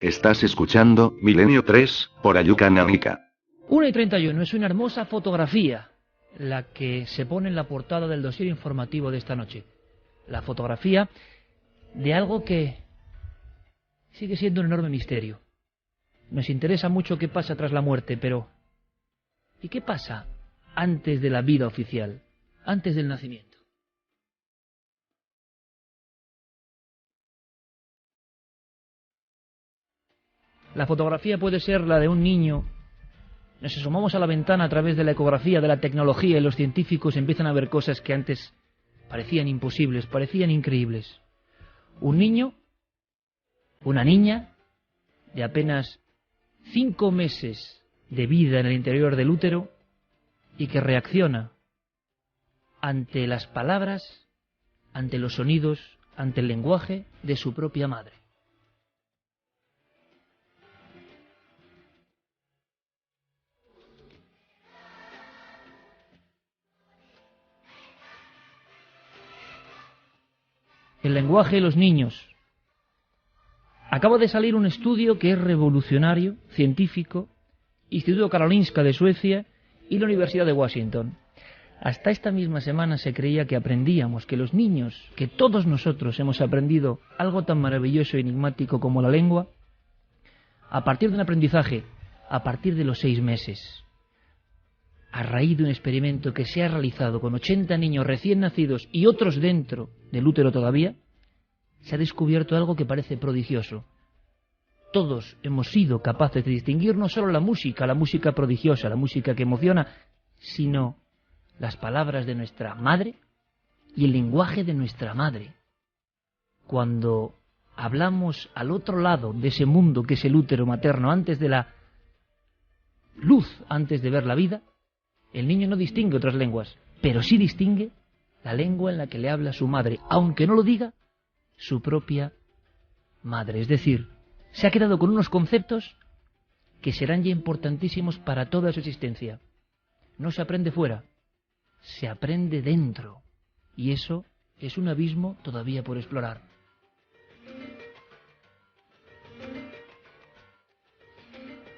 Estás escuchando Milenio 3, por Ayuka Nanika. 1:31 es una hermosa fotografía la que se pone en la portada del dossier informativo de esta noche. La fotografía de algo que sigue siendo un enorme misterio. Nos interesa mucho qué pasa tras la muerte, pero ¿y qué pasa antes de la vida oficial, antes del nacimiento? La fotografía puede ser la de un niño. Nos asomamos a la ventana a través de la ecografía, de la tecnología, y los científicos empiezan a ver cosas que antes parecían imposibles, parecían increíbles. Un niño, una niña, de apenas 5 meses de vida en el interior del útero, y que reacciona ante las palabras, ante los sonidos, ante el lenguaje de su propia madre. El lenguaje de los niños. Acaba de salir un estudio que es revolucionario, científico, Instituto Karolinska de Suecia y la Universidad de Washington. Hasta esta misma semana se creía que aprendíamos, que los niños, que todos nosotros hemos aprendido algo tan maravilloso y enigmático como la lengua, a partir de un aprendizaje, a partir de los 6 meses. A raíz de un experimento que se ha realizado con 80 niños recién nacidos y otros dentro del útero todavía, se ha descubierto algo que parece prodigioso. Todos hemos sido capaces de distinguir no solo la música prodigiosa, la música que emociona, sino las palabras de nuestra madre y el lenguaje de nuestra madre. Cuando hablamos al otro lado de ese mundo que es el útero materno, antes de la luz, antes de ver la vida, el niño no distingue otras lenguas, pero sí distingue la lengua en la que le habla su madre, aunque no lo diga, su propia madre. Es decir, se ha quedado con unos conceptos que serán ya importantísimos para toda su existencia. No se aprende fuera, se aprende dentro. Y eso es un abismo todavía por explorar.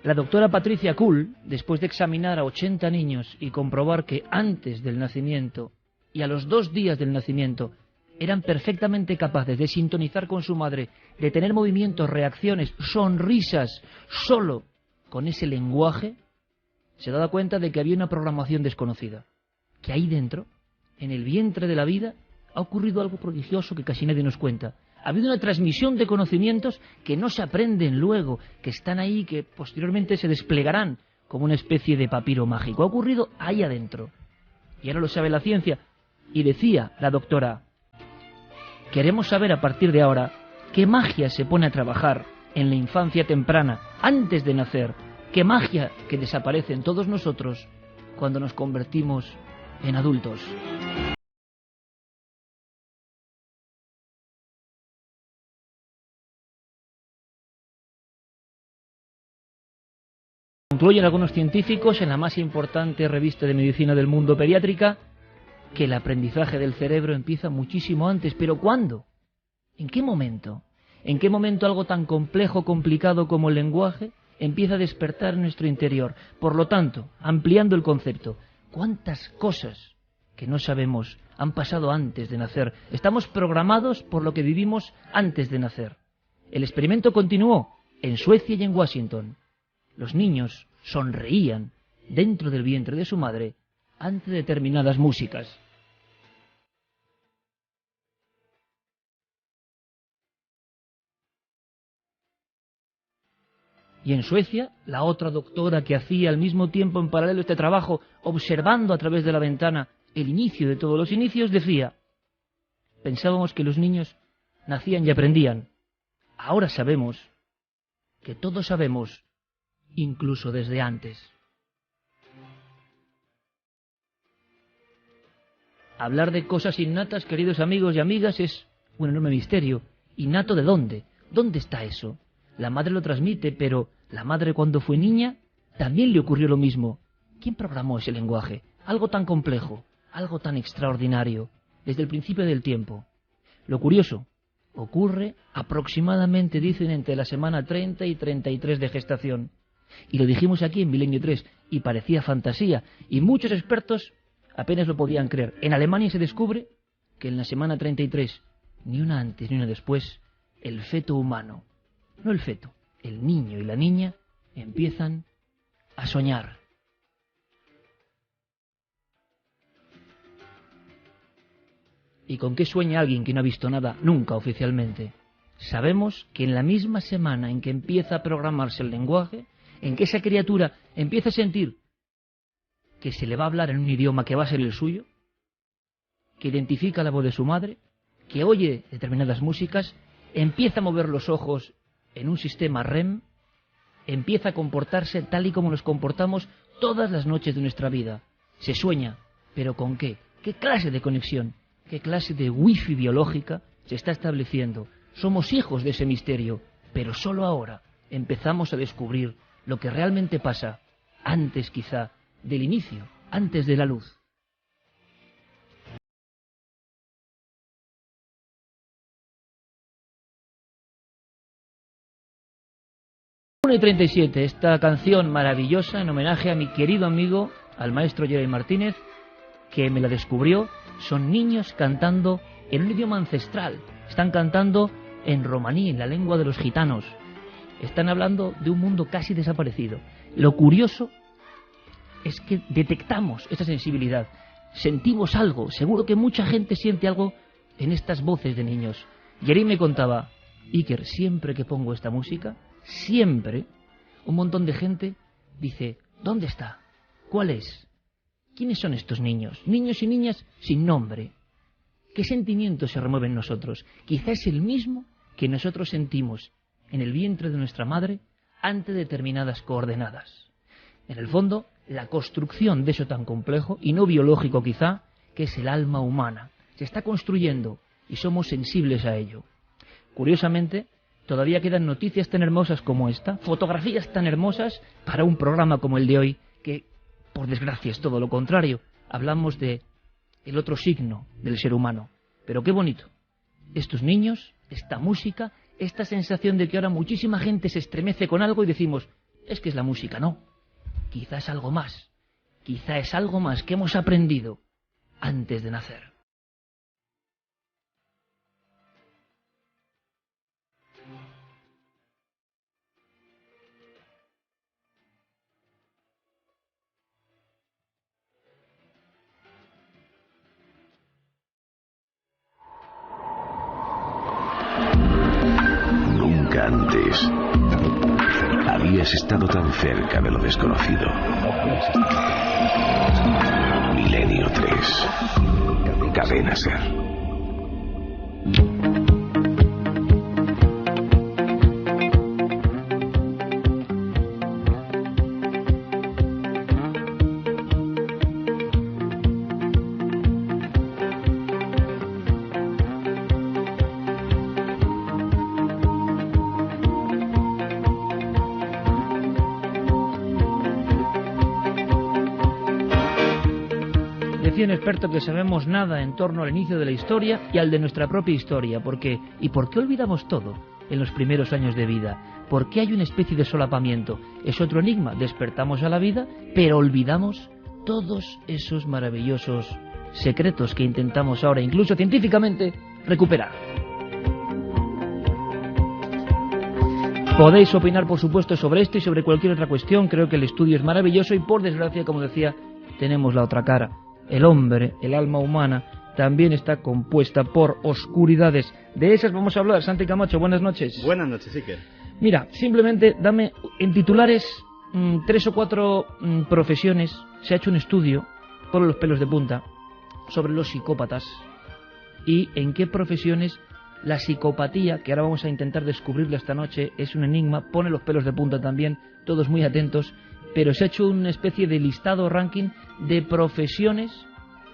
La doctora Patricia Kuhl, después de examinar a 80 niños y comprobar que antes del nacimiento y a los 2 días del nacimiento eran perfectamente capaces de sintonizar con su madre, de tener movimientos, reacciones, sonrisas, solo con ese lenguaje, se daba cuenta de que había una programación desconocida, que ahí dentro, en el vientre de la vida, ha ocurrido algo prodigioso que casi nadie nos cuenta. Ha habido una transmisión de conocimientos que no se aprenden luego, que están ahí, que posteriormente se desplegarán como una especie de papiro mágico. Ha ocurrido ahí adentro. Y ahora lo sabe la ciencia. Y decía la doctora, queremos saber a partir de ahora qué magia se pone a trabajar en la infancia temprana, antes de nacer, qué magia que desaparece en todos nosotros cuando nos convertimos en adultos. Concluyen algunos científicos en la más importante revista de medicina del mundo, Pediátrica, que el aprendizaje del cerebro empieza muchísimo antes. ¿Pero cuándo? ¿En qué momento? ¿En qué momento algo tan complejo, complicado como el lenguaje empieza a despertar en nuestro interior? Por lo tanto, ampliando el concepto, ¿cuántas cosas que no sabemos han pasado antes de nacer? Estamos programados por lo que vivimos antes de nacer. El experimento continuó en Suecia y en Washington. Los niños sonreían dentro del vientre de su madre ante determinadas músicas. Y en Suecia, la otra doctora que hacía al mismo tiempo en paralelo este trabajo, observando a través de la ventana el inicio de todos los inicios, decía, pensábamos que los niños nacían y aprendían. Ahora sabemos que todos sabemos, incluso desde antes. Hablar de cosas innatas, queridos amigos y amigas, es un enorme misterio. ¿Innato de dónde? ¿Dónde está eso? La madre lo transmite, pero la madre cuando fue niña también le ocurrió lo mismo. ¿Quién programó ese lenguaje? Algo tan complejo, algo tan extraordinario, desde el principio del tiempo. Lo curioso ocurre aproximadamente, dicen, entre la semana 30 y 33 de gestación. Y lo dijimos aquí en Milenio 3, y parecía fantasía, y muchos expertos apenas lo podían creer. En Alemania se descubre que en la semana 33, ni una antes ni una después, el feto humano, no el feto, el niño y la niña empiezan a soñar. ¿Y con qué sueña alguien que no ha visto nada nunca oficialmente? Sabemos que en la misma semana en que empieza a programarse el lenguaje, en que esa criatura empieza a sentir que se le va a hablar en un idioma que va a ser el suyo, que identifica la voz de su madre, que oye determinadas músicas, empieza a mover los ojos en un sistema REM, empieza a comportarse tal y como nos comportamos todas las noches de nuestra vida. Se sueña, ¿pero con qué? ¿Qué clase de conexión? ¿Qué clase de wifi biológica se está estableciendo? Somos hijos de ese misterio, pero solo ahora empezamos a descubrir lo que realmente pasa antes quizá del inicio, antes de la luz. Y 37, esta canción maravillosa en homenaje a mi querido amigo, al maestro Jerry Martínez, que me la descubrió. Son niños cantando en un idioma ancestral. Están cantando en romaní, en la lengua de los gitanos. Están hablando de un mundo casi desaparecido. Lo curioso es que detectamos esta sensibilidad. Sentimos algo. Seguro que mucha gente siente algo en estas voces de niños. Jerry me contaba, Iker, siempre que pongo esta música, siempre un montón de gente dice, ¿dónde está? ¿Cuál es? ¿Quiénes son estos niños? Niños y niñas sin nombre. ¿Qué sentimiento se remueve en nosotros? Quizá es el mismo que nosotros sentimos en el vientre de nuestra madre ante determinadas coordenadas. En el fondo, la construcción de eso tan complejo, y no biológico quizá, que es el alma humana. Se está construyendo y somos sensibles a ello. Curiosamente, todavía quedan noticias tan hermosas como esta, fotografías tan hermosas para un programa como el de hoy, que por desgracia es todo lo contrario. Hablamos de el otro signo del ser humano. Pero qué bonito. Estos niños, esta música, esta sensación de que ahora muchísima gente se estremece con algo y decimos, es que es la música. No. Quizá es algo más. Quizá es algo más que hemos aprendido antes de nacer. Antes habías estado tan cerca de lo desconocido. Milenio 3. Cadena Ser. Un experto que sabemos nada en torno al inicio de la historia y al de nuestra propia historia. ¿Por qué? ¿Y por qué olvidamos todo en los primeros años de vida? ¿Por qué hay una especie de solapamiento? Es otro enigma. Despertamos a la vida, pero olvidamos todos esos maravillosos secretos que intentamos ahora, incluso científicamente, recuperar. Podéis opinar, por supuesto, sobre esto y sobre cualquier otra cuestión. Creo que el estudio es maravilloso y, por desgracia, como decía, tenemos la otra cara. El hombre, el alma humana, también está compuesta por oscuridades. De esas vamos a hablar. Santi Camacho, buenas noches. Buenas noches, Iker. Mira, simplemente dame en titulares 3 o 4 profesiones. Se ha hecho un estudio, por los pelos de punta, sobre los psicópatas y en qué profesiones la psicopatía, que ahora vamos a intentar descubrirla esta noche, es un enigma, pone los pelos de punta también, todos muy atentos. Pero se ha hecho una especie de listado ranking de profesiones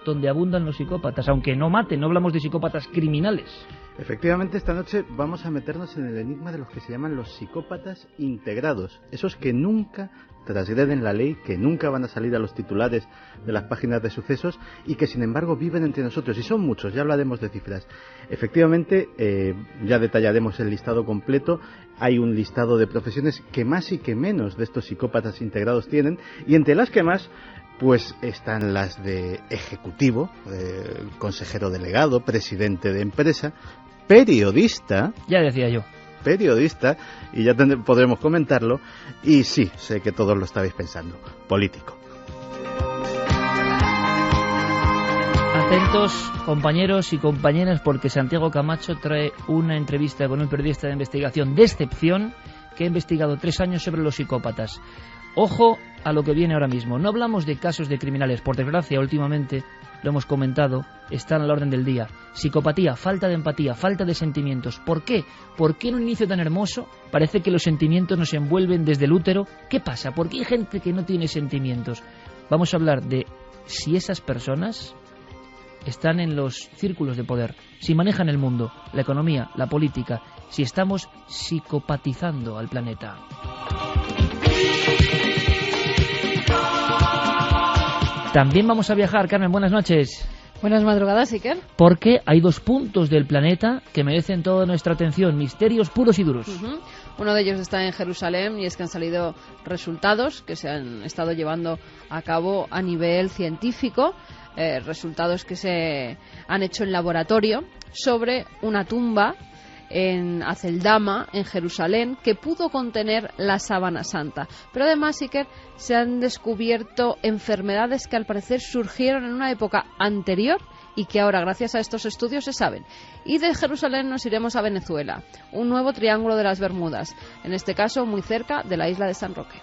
donde abundan los psicópatas, aunque no maten, no hablamos de psicópatas criminales. Efectivamente, esta noche vamos a meternos en el enigma de los que se llaman los psicópatas integrados, esos que nunca transgreden la ley, que nunca van a salir a los titulares de las páginas de sucesos y que sin embargo viven entre nosotros, y son muchos, ya hablaremos de cifras. Efectivamente, ya detallaremos el listado completo. Hay un listado de profesiones que más y que menos de estos psicópatas integrados tienen, y entre las que más pues están las de ejecutivo, consejero delegado, presidente de empresa, periodista. Ya decía yo. Periodista, y ya podremos comentarlo, y sí, sé que todos lo estabais pensando, político. Atentos, compañeros y compañeras, porque Santiago Camacho trae una entrevista con un periodista de investigación de excepción que ha investigado 3 años sobre los psicópatas. Ojo a lo que viene ahora mismo. No hablamos de casos de criminales, por desgracia, últimamente, lo hemos comentado, están a la orden del día. Psicopatía, falta de empatía, falta de sentimientos. ¿Por qué? ¿Por qué en un inicio tan hermoso parece que los sentimientos nos envuelven desde el útero? ¿Qué pasa? ¿Por qué hay gente que no tiene sentimientos? Vamos a hablar de si esas personas están en los círculos de poder, si manejan el mundo, la economía, la política, si estamos psicopatizando al planeta. También vamos a viajar, Carmen, buenas noches. Buenas madrugadas, Iker. Porque hay 2 puntos del planeta que merecen toda nuestra atención, misterios puros y duros. Uno de ellos está en Jerusalén, y es que han salido resultados que se han estado llevando a cabo a nivel científico, resultados que se han hecho en laboratorio sobre una tumba en Aceldama, en Jerusalén, que pudo contener la sábana santa. Pero además, Iker, se han descubierto enfermedades que al parecer surgieron en una época anterior y que ahora, gracias a estos estudios, se saben. Y de Jerusalén nos iremos a Venezuela, un nuevo triángulo de las Bermudas, en este caso muy cerca de la isla de San Roque.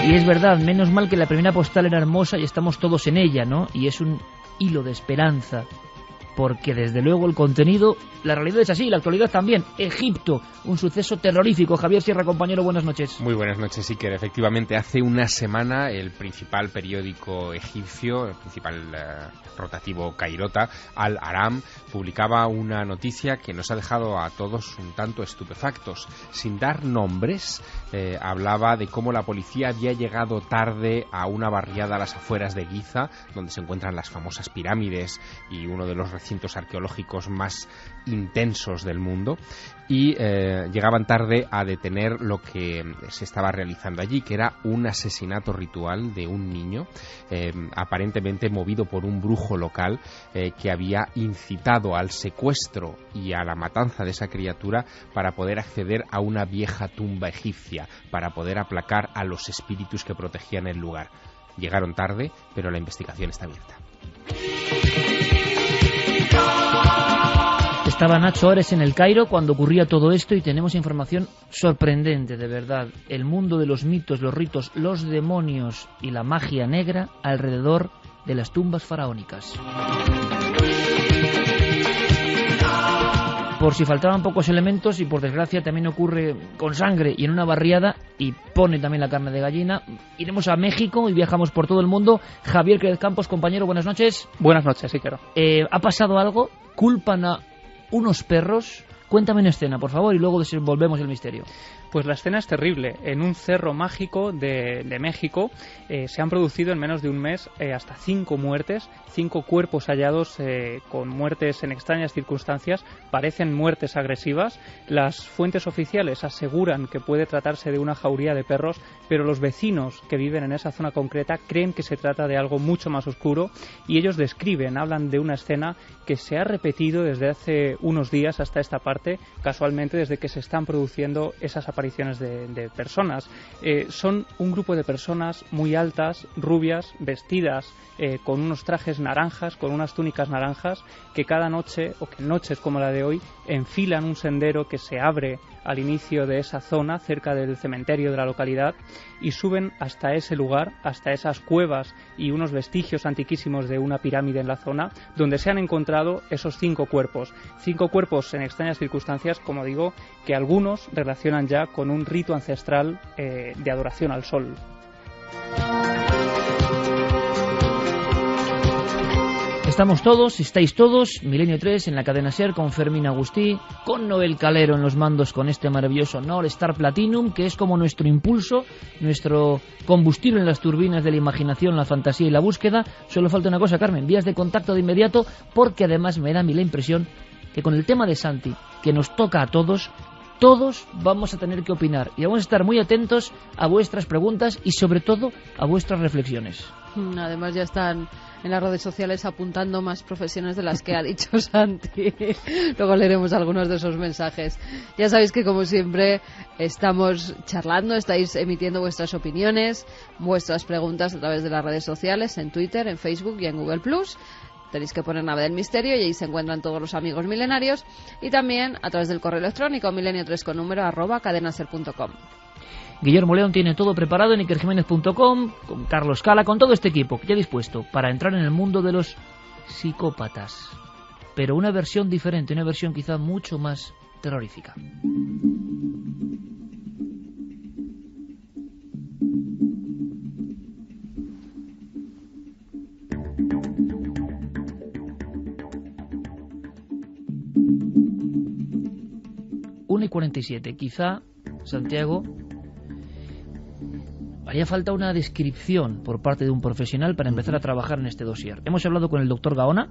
Y es verdad, menos mal que la primera postal era hermosa y estamos todos en ella, ¿no? Y es un hilo de esperanza, porque desde luego el contenido, la realidad es así, la actualidad también. Egipto, un suceso terrorífico. Javier Sierra, compañero, buenas noches. Muy buenas noches, Iker. Efectivamente, hace una semana el principal periódico egipcio, el principal rotativo cairota, Al Aram, publicaba una noticia que nos ha dejado a todos un tanto estupefactos. Sin dar nombres, hablaba de cómo la policía había llegado tarde a una barriada a las afueras de Giza, donde se encuentran las famosas pirámides y uno de los recintos arqueológicos más intensos del mundo, y llegaban tarde a detener lo que se estaba realizando allí, que era un asesinato ritual de un niño, aparentemente movido por un brujo local que había incitado al secuestro y a la matanza de esa criatura para poder acceder a una vieja tumba egipcia, para poder aplacar a los espíritus que protegían el lugar. Llegaron tarde, pero la investigación está abierta. Estaba Nacho Ares en el Cairo cuando ocurría todo esto y tenemos información sorprendente, de verdad. El mundo de los mitos, los ritos, los demonios y la magia negra alrededor de las tumbas faraónicas. Por si faltaban pocos elementos, y por desgracia también ocurre con sangre y en una barriada, y pone también la carne de gallina, iremos a México y viajamos por todo el mundo. Javier Cruz Campos, compañero, buenas noches. Buenas noches, Iker. ¿Ha pasado algo? ¿Culpan a unos perros? Cuéntame una escena, por favor, y luego desenvolvemos el misterio. Pues la escena es terrible. En un cerro mágico de México se han producido en menos de un mes hasta 5 muertes, 5 cuerpos hallados con muertes en extrañas circunstancias. Parecen muertes agresivas. Las fuentes oficiales aseguran que puede tratarse de una jauría de perros, pero los vecinos que viven en esa zona concreta creen que se trata de algo mucho más oscuro, y ellos hablan de una escena que se ha repetido desde hace unos días hasta esta parte, casualmente desde que se están produciendo esas apariciones de personas. Son un grupo de personas muy altas, rubias, vestidas con unos trajes naranjas, con unas túnicas naranjas, que cada noche, o que noches como la de hoy, enfilan un sendero que se abre al inicio de esa zona, cerca del cementerio de la localidad, y suben hasta ese lugar, hasta esas cuevas y unos vestigios antiquísimos de una pirámide en la zona, donde se han encontrado esos 5 cuerpos. 5 cuerpos en extrañas circunstancias, como digo, que algunos relacionan ya con un rito ancestral de adoración al sol. Estamos todos, estáis todos, Milenio 3 en la cadena SER con Fermín Agustí, con Noel Calero en los mandos con este maravilloso Nord Star Platinum, que es como nuestro impulso, nuestro combustible en las turbinas de la imaginación, la fantasía y la búsqueda. Solo falta una cosa, Carmen, vías de contacto de inmediato, porque además me da a mí la impresión que con el tema de Santi, que nos toca a todos vamos a tener que opinar y vamos a estar muy atentos a vuestras preguntas y sobre todo a vuestras reflexiones. Además ya están en las redes sociales apuntando más profesiones de las que ha dicho Santi. Luego leeremos algunos de esos mensajes. Ya sabéis que como siempre estamos charlando, estáis emitiendo vuestras opiniones, vuestras preguntas a través de las redes sociales, en Twitter, en Facebook y en Google+. Tenéis que poner Nave del Misterio y ahí se encuentran todos los amigos milenarios, y también a través del correo electrónico milenio3con número @cadenaser.com. Guillermo León tiene todo preparado en ikerjiménez.com, con Carlos Cala, con todo este equipo ya dispuesto para entrar en el mundo de los psicópatas, pero una versión diferente, una versión quizá mucho más terrorífica. Y 47. Quizá, Santiago, haría falta una descripción por parte de un profesional para empezar a trabajar en este dossier. Hemos hablado con el doctor Gaona,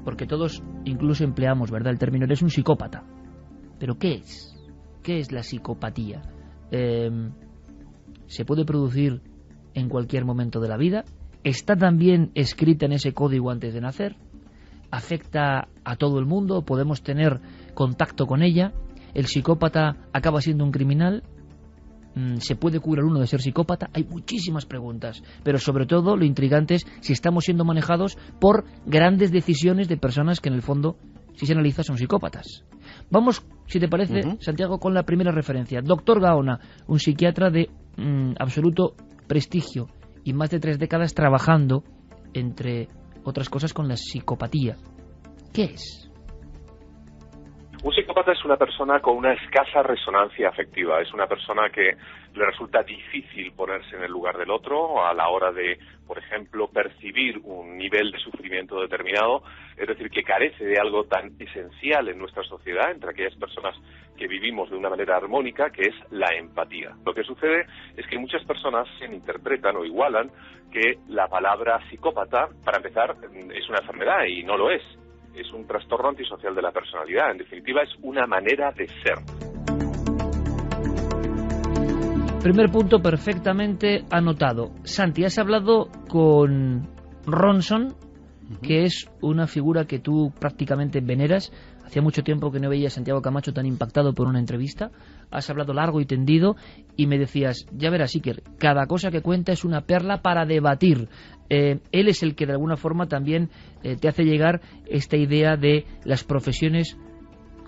porque todos incluso empleamos, ¿verdad?, el término, eres un psicópata. ¿Pero qué es? ¿Qué es la psicopatía? ¿Se puede producir en cualquier momento de la vida? ¿Está también escrita en ese código antes de nacer? ¿Afecta a todo el mundo? ¿Podemos tener contacto con ella? ¿El psicópata acaba siendo un criminal? ¿Se puede curar uno de ser psicópata? Hay muchísimas preguntas, pero sobre todo lo intrigante es si estamos siendo manejados por grandes decisiones de personas que en el fondo, si se analiza, son psicópatas. Vamos, si te parece, Santiago, con la primera referencia. Doctor Gaona, un psiquiatra de absoluto prestigio y más de 3 décadas trabajando, entre otras cosas, con la psicopatía. ¿Qué es? Un psicópata es una persona con una escasa resonancia afectiva, es una persona que le resulta difícil ponerse en el lugar del otro a la hora de, por ejemplo, percibir un nivel de sufrimiento determinado, es decir, que carece de algo tan esencial en nuestra sociedad, entre aquellas personas que vivimos de una manera armónica, que es la empatía. Lo que sucede es que muchas personas se interpretan o igualan que la palabra psicópata, para empezar, es una enfermedad y no lo es. Es un trastorno antisocial de la personalidad. En definitiva, es una manera de ser. Primer punto perfectamente anotado. Santi, has hablado con Ronson, que es una figura que tú prácticamente veneras. Hacía mucho tiempo que no veía a Santiago Camacho tan impactado por una entrevista. Has hablado largo y tendido y me decías, ya verás, Iker, cada cosa que cuenta es una perla para debatir. Él es el que de alguna forma también te hace llegar esta idea de las profesiones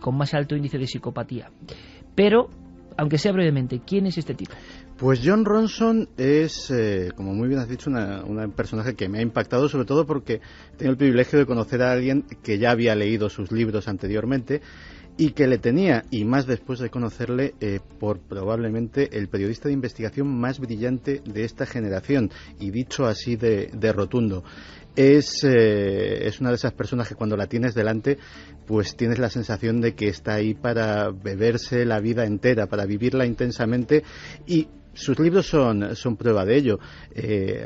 con más alto índice de psicopatía. Pero, aunque sea brevemente, ¿quién es este tipo? Pues Jon Ronson es, como muy bien has dicho, un personaje que me ha impactado, sobre todo porque tengo el privilegio de conocer a alguien que ya había leído sus libros anteriormente y que le tenía, y más después de conocerle, por probablemente el periodista de investigación más brillante de esta generación, y dicho así de rotundo. Es una de esas personas que cuando la tienes delante, pues tienes la sensación de que está ahí para beberse la vida entera, para vivirla intensamente, y sus libros son prueba de ello.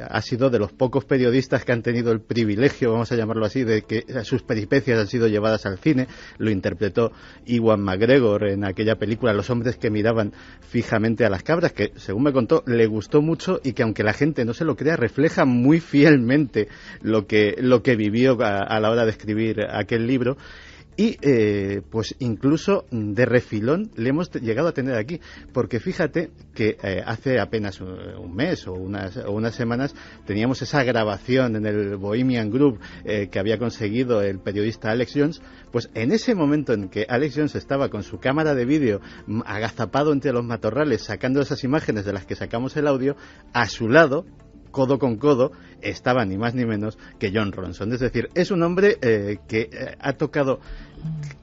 Ha sido de los pocos periodistas que han tenido el privilegio, vamos a llamarlo así, de que sus peripecias han sido llevadas al cine. Lo interpretó Ewan McGregor en aquella película Los hombres que miraban fijamente a las cabras, que según me contó le gustó mucho y que, aunque la gente no se lo crea, refleja muy fielmente lo que vivió a la hora de escribir aquel libro. Y pues incluso de refilón le hemos llegado a tener aquí, porque fíjate que hace apenas un mes o unas semanas teníamos esa grabación en el Bohemian Group que había conseguido el periodista Alex Jones. Pues en ese momento en que Alex Jones estaba con su cámara de vídeo agazapado entre los matorrales sacando esas imágenes de las que sacamos el audio, a su lado, codo con codo, estaba ni más ni menos que Jon Ronson. Es decir, es un hombre que ha tocado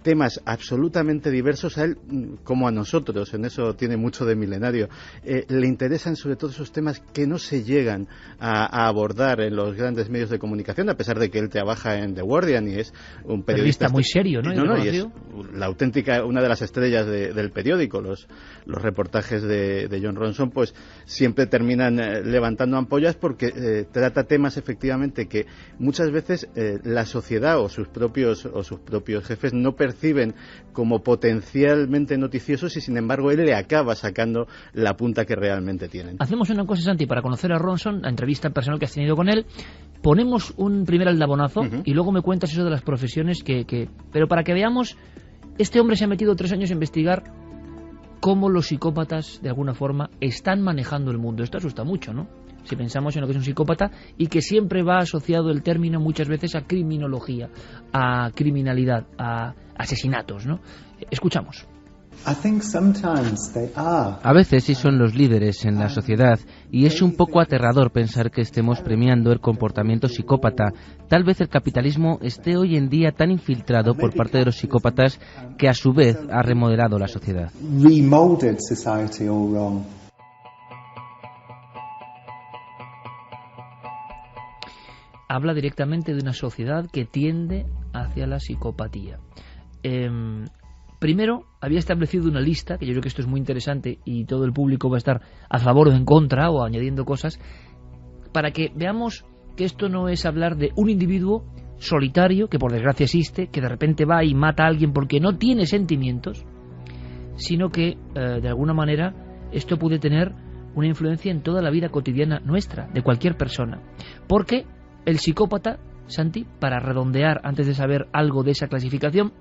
temas absolutamente diversos. A él, como a nosotros, en eso tiene mucho de milenario, le interesan sobre todo esos temas que no se llegan a abordar en los grandes medios de comunicación, a pesar de que él trabaja en The Guardian y es un periodista muy serio, ¿no? Y es la auténtica, una de las estrellas del periódico. Los reportajes de Jon Ronson pues siempre terminan levantando ampollas porque trata temas efectivamente que muchas veces la sociedad o sus propios jefes no perciben como potencialmente noticiosos y sin embargo él le acaba sacando la punta que realmente tienen. Hacemos una cosa, Santi, para conocer a Ronson, la entrevista personal que has tenido con él. Ponemos un primer aldabonazo y luego me cuentas eso de las profesiones pero para que veamos, este hombre se ha metido 3 años a investigar cómo los psicópatas de alguna forma están manejando el mundo. Esto asusta mucho, ¿no? Si pensamos en lo que es un psicópata y que siempre va asociado el término muchas veces a criminología, a criminalidad, a asesinatos, ¿no? Escuchamos. A veces sí son los líderes en la sociedad y es un poco aterrador pensar que estemos premiando el comportamiento psicópata. Tal vez el capitalismo esté hoy en día tan infiltrado por parte de los psicópatas que a su vez ha remodelado la sociedad. Habla directamente de una sociedad que tiende hacia la psicopatía. Primero, había establecido una lista, que yo creo que esto es muy interesante y todo el público va a estar a favor o en contra o añadiendo cosas, para que veamos que esto no es hablar de un individuo solitario, que por desgracia existe, que de repente va y mata a alguien porque no tiene sentimientos, sino que, de alguna manera, esto puede tener una influencia en toda la vida cotidiana nuestra, de cualquier persona. Porque el psicópata, Santi, para redondear antes de saber algo de esa clasificación,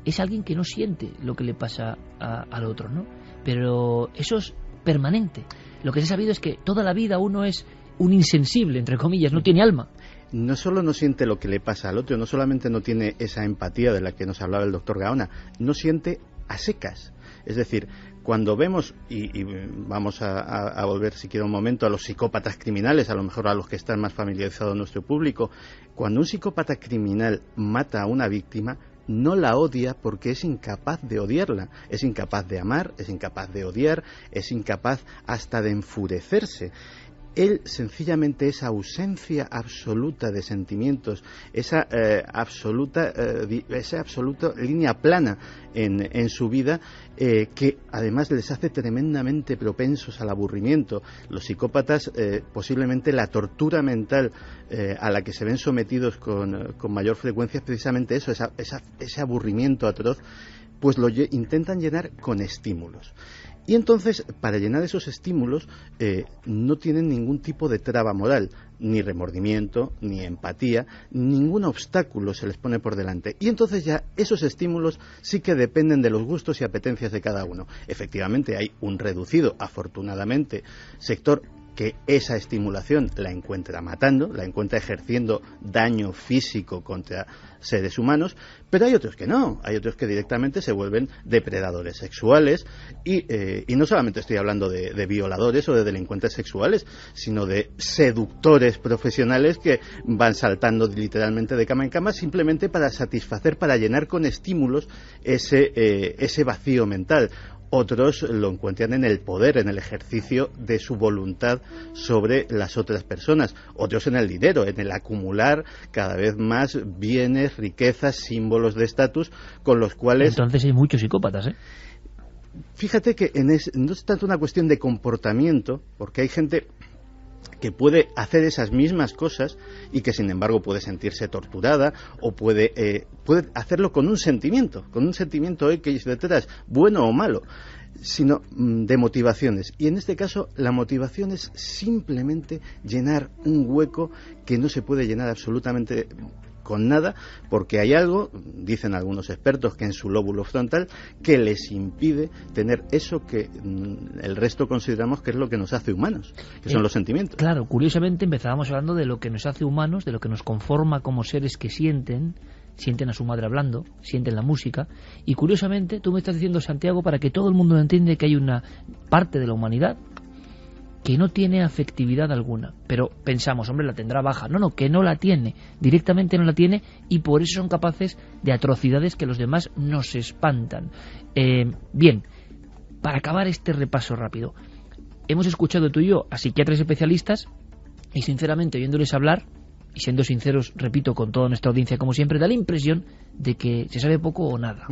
es alguien que no siente lo que le pasa al otro, ¿no? Pero eso es permanente. Lo que se ha sabido es que toda la vida uno es un insensible, entre comillas, no tiene alma. No solo no siente lo que le pasa al otro, no solamente no tiene esa empatía de la que nos hablaba el doctor Gaona, no siente a secas. Es decir, cuando vemos, y vamos a volver si quiero un momento a los psicópatas criminales, a lo mejor a los que están más familiarizados nuestro público, cuando un psicópata criminal mata a una víctima, no la odia porque es incapaz de odiarla, es incapaz de amar, es incapaz de odiar, es incapaz hasta de enfurecerse. Él sencillamente esa ausencia absoluta de sentimientos, esa absoluta línea plana en su vida, que además les hace tremendamente propensos al aburrimiento. Los psicópatas, posiblemente la tortura mental a la que se ven sometidos con mayor frecuencia es precisamente eso, ese aburrimiento atroz, pues lo intentan llenar con estímulos. Y entonces, para llenar esos estímulos, no tienen ningún tipo de traba moral, ni remordimiento, ni empatía, ningún obstáculo se les pone por delante. Y entonces ya esos estímulos sí que dependen de los gustos y apetencias de cada uno. Efectivamente, hay un reducido, afortunadamente, sector que esa estimulación la encuentra matando, la encuentra ejerciendo daño físico contra seres humanos, pero hay otros que no, hay otros que directamente se vuelven depredadores sexuales y no solamente estoy hablando de violadores o de delincuentes sexuales, sino de seductores profesionales que van saltando literalmente de cama en cama simplemente para satisfacer, para llenar con estímulos ese vacío mental. Otros lo encuentran en el poder, en el ejercicio de su voluntad sobre las otras personas. Otros en el dinero, en el acumular cada vez más bienes, riquezas, símbolos de estatus, con los cuales... Entonces hay muchos psicópatas, ¿eh? Fíjate que no es tanto una cuestión de comportamiento, porque hay gente que puede hacer esas mismas cosas y que sin embargo puede sentirse torturada o puede hacerlo con un sentimiento X detrás, bueno o malo, sino de motivaciones. Y en este caso la motivación es simplemente llenar un hueco que no se puede llenar absolutamente con nada, porque hay algo, dicen algunos expertos, que en su lóbulo frontal, que les impide tener eso que el resto consideramos que es lo que nos hace humanos, que son los sentimientos. Claro, curiosamente empezábamos hablando de lo que nos hace humanos, de lo que nos conforma como seres que sienten a su madre hablando, sienten la música, y curiosamente tú me estás diciendo, Santiago, para que todo el mundo entienda que hay una parte de la humanidad que no tiene afectividad alguna, pero pensamos, hombre, la tendrá baja. No, que no la tiene, directamente no la tiene, y por eso son capaces de atrocidades que los demás nos espantan. Bien, para acabar este repaso rápido, hemos escuchado tú y yo a psiquiatras especialistas, y sinceramente, oyéndoles hablar, y siendo sinceros, repito, con toda nuestra audiencia como siempre, da la impresión de que se sabe poco o nada.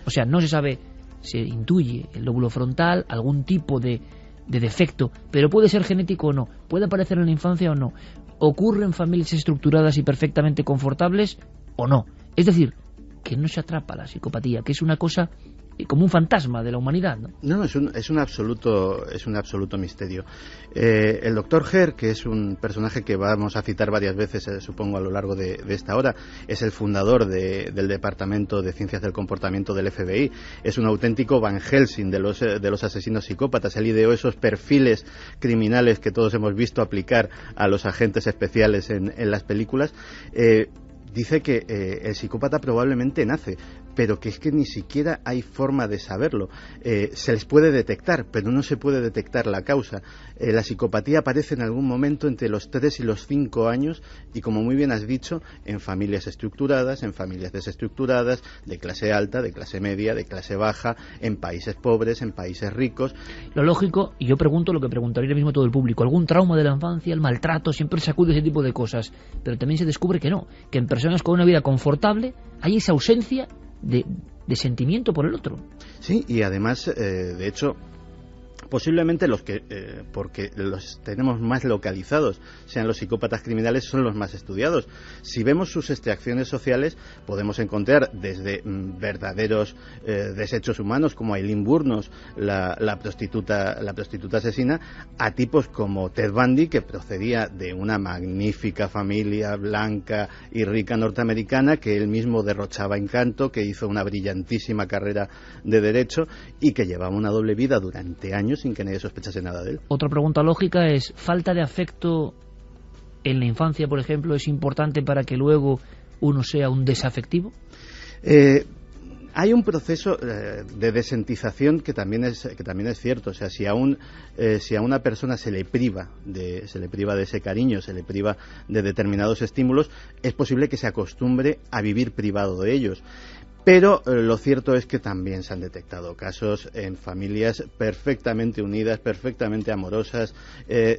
O sea, no se sabe, se intuye el lóbulo frontal, algún tipo de defecto, pero puede ser genético o no, puede aparecer en la infancia o no, ocurre en familias estructuradas y perfectamente confortables o no. Es decir, que no se atrapa la psicopatía, que es una cosa como un fantasma de la humanidad, ¿no? No, es un absoluto misterio. El doctor Herr, que es un personaje que vamos a citar varias veces, supongo, a lo largo de esta hora, es el fundador del Departamento de Ciencias del Comportamiento del FBI, es un auténtico Van Helsing de los asesinos psicópatas. Él ideó esos perfiles criminales que todos hemos visto aplicar a los agentes especiales en las películas. Dice que el psicópata probablemente nace, pero que es que ni siquiera hay forma de saberlo. Se les puede detectar, pero no se puede detectar la causa. La psicopatía aparece en algún momento entre los 3 y los 5 años, y como muy bien has dicho, en familias estructuradas, en familias desestructuradas, de clase alta, de clase media, de clase baja, en países pobres, en países ricos. Lo lógico, y yo pregunto lo que preguntaría ahora mismo todo el público, algún trauma de la infancia, el maltrato, siempre sacude ese tipo de cosas, pero también se descubre que no, que en personas con una vida confortable hay esa ausencia de sentimiento por el otro. Sí, y además, de hecho, posiblemente los que, porque los tenemos más localizados, sean los psicópatas criminales, son los más estudiados. Si vemos sus extracciones sociales, podemos encontrar desde verdaderos desechos humanos, como Aileen Wuornos, la prostituta asesina, a tipos como Ted Bundy, que procedía de una magnífica familia blanca y rica norteamericana, que él mismo derrochaba encanto, que hizo una brillantísima carrera de derecho y que llevaba una doble vida durante años sin que nadie sospechase nada de él. Otra pregunta lógica es, ¿falta de afecto en la infancia, por ejemplo, es importante para que luego uno sea un desafectivo? Hay un proceso de desentización que también es cierto. O sea, si a una persona se le priva de ese cariño, se le priva de determinados estímulos, es posible que se acostumbre a vivir privado de ellos. Pero lo cierto es que también se han detectado casos en familias perfectamente unidas, perfectamente amorosas,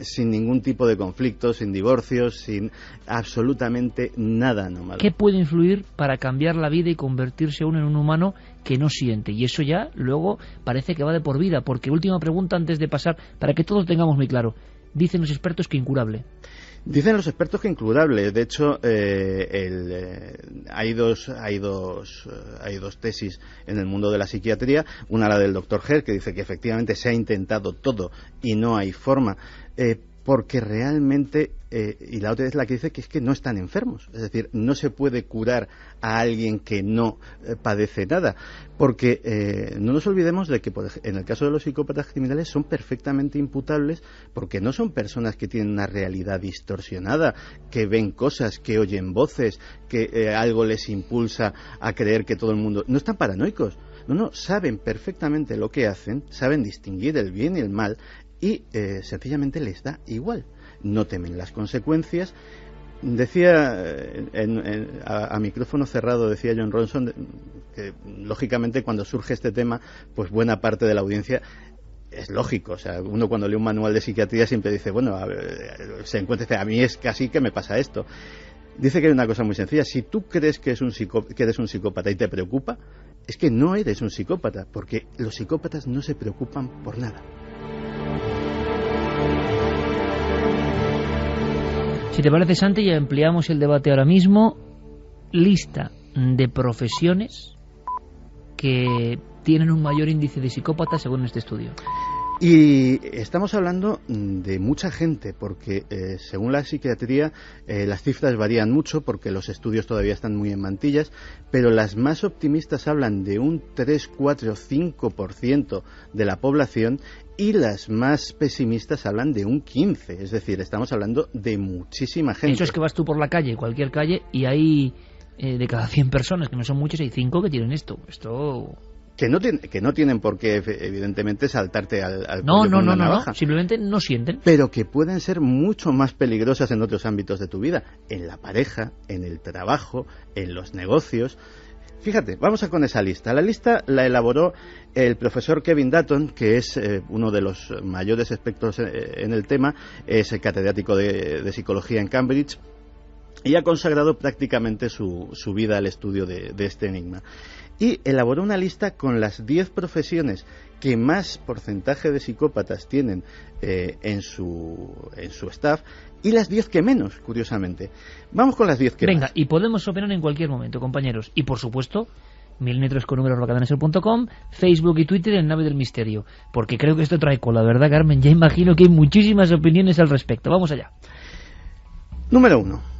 sin ningún tipo de conflicto, sin divorcios, sin absolutamente nada anómalo. ¿Qué puede influir para cambiar la vida y convertirse uno en un humano que no siente? Y eso ya luego parece que va de por vida, porque última pregunta antes de pasar, para que todos tengamos muy claro, dicen los expertos que incurable. Dicen los expertos que incurable. De hecho, hay dos tesis en el mundo de la psiquiatría. Una, la del doctor Herr, que dice que efectivamente se ha intentado todo y no hay forma. Porque realmente, y la otra es la que dice que es que no están enfermos, es decir, no se puede curar a alguien que no padece nada, porque no nos olvidemos de que en el caso de los psicópatas criminales son perfectamente imputables, porque no son personas que tienen una realidad distorsionada, que ven cosas, que oyen voces, que algo les impulsa a creer que todo el mundo... No están paranoicos, no, saben perfectamente lo que hacen, saben distinguir el bien y el mal, y sencillamente les da igual, no temen las consecuencias. Decía a micrófono cerrado, decía John Ronson, que lógicamente cuando surge este tema, pues buena parte de la audiencia es lógico. O sea, uno cuando lee un manual de psiquiatría siempre dice, bueno, se encuentra, a mí es casi que me pasa esto. Dice que hay una cosa muy sencilla: si tú crees que eres un psicópata y te preocupa, es que no eres un psicópata, porque los psicópatas no se preocupan por nada. Si te parece, Santi, ya ampliamos el debate ahora mismo. Lista de profesiones que tienen un mayor índice de psicópatas según este estudio. Y estamos hablando de mucha gente, porque según la psiquiatría las cifras varían mucho, porque los estudios todavía están muy en mantillas, pero las más optimistas hablan de un 3, 4, 5% de la población, y las más pesimistas hablan de un 15%, es decir, estamos hablando de muchísima gente. Eso es que vas tú por la calle, cualquier calle, y hay de cada 100 personas, que no son muchas, hay 5 que tienen esto. que no tienen por qué, evidentemente, saltarte al No, cuello con una no, navaja, simplemente no sienten. pero que pueden ser mucho más peligrosas en otros ámbitos de tu vida, en la pareja, en el trabajo, en los negocios. Fíjate, vamos a con esa lista. La lista la elaboró el profesor Kevin Dutton, que es uno de los mayores expertos en el tema, es el catedrático de psicología en Cambridge y ha consagrado prácticamente su vida al estudio de este enigma. Y elaboró una lista con las 10 profesiones que más porcentaje de psicópatas tienen en su staff y las 10 que menos, curiosamente. Vamos con las 10 que Venga, más. y podemos opinar en cualquier momento, compañeros. Y por supuesto, milenio3con@cadenaser.com, Facebook y Twitter en Nave del Misterio. Porque creo que esto trae cola, ¿verdad, Carmen? Ya imagino que hay muchísimas opiniones al respecto. Vamos allá. Número 1.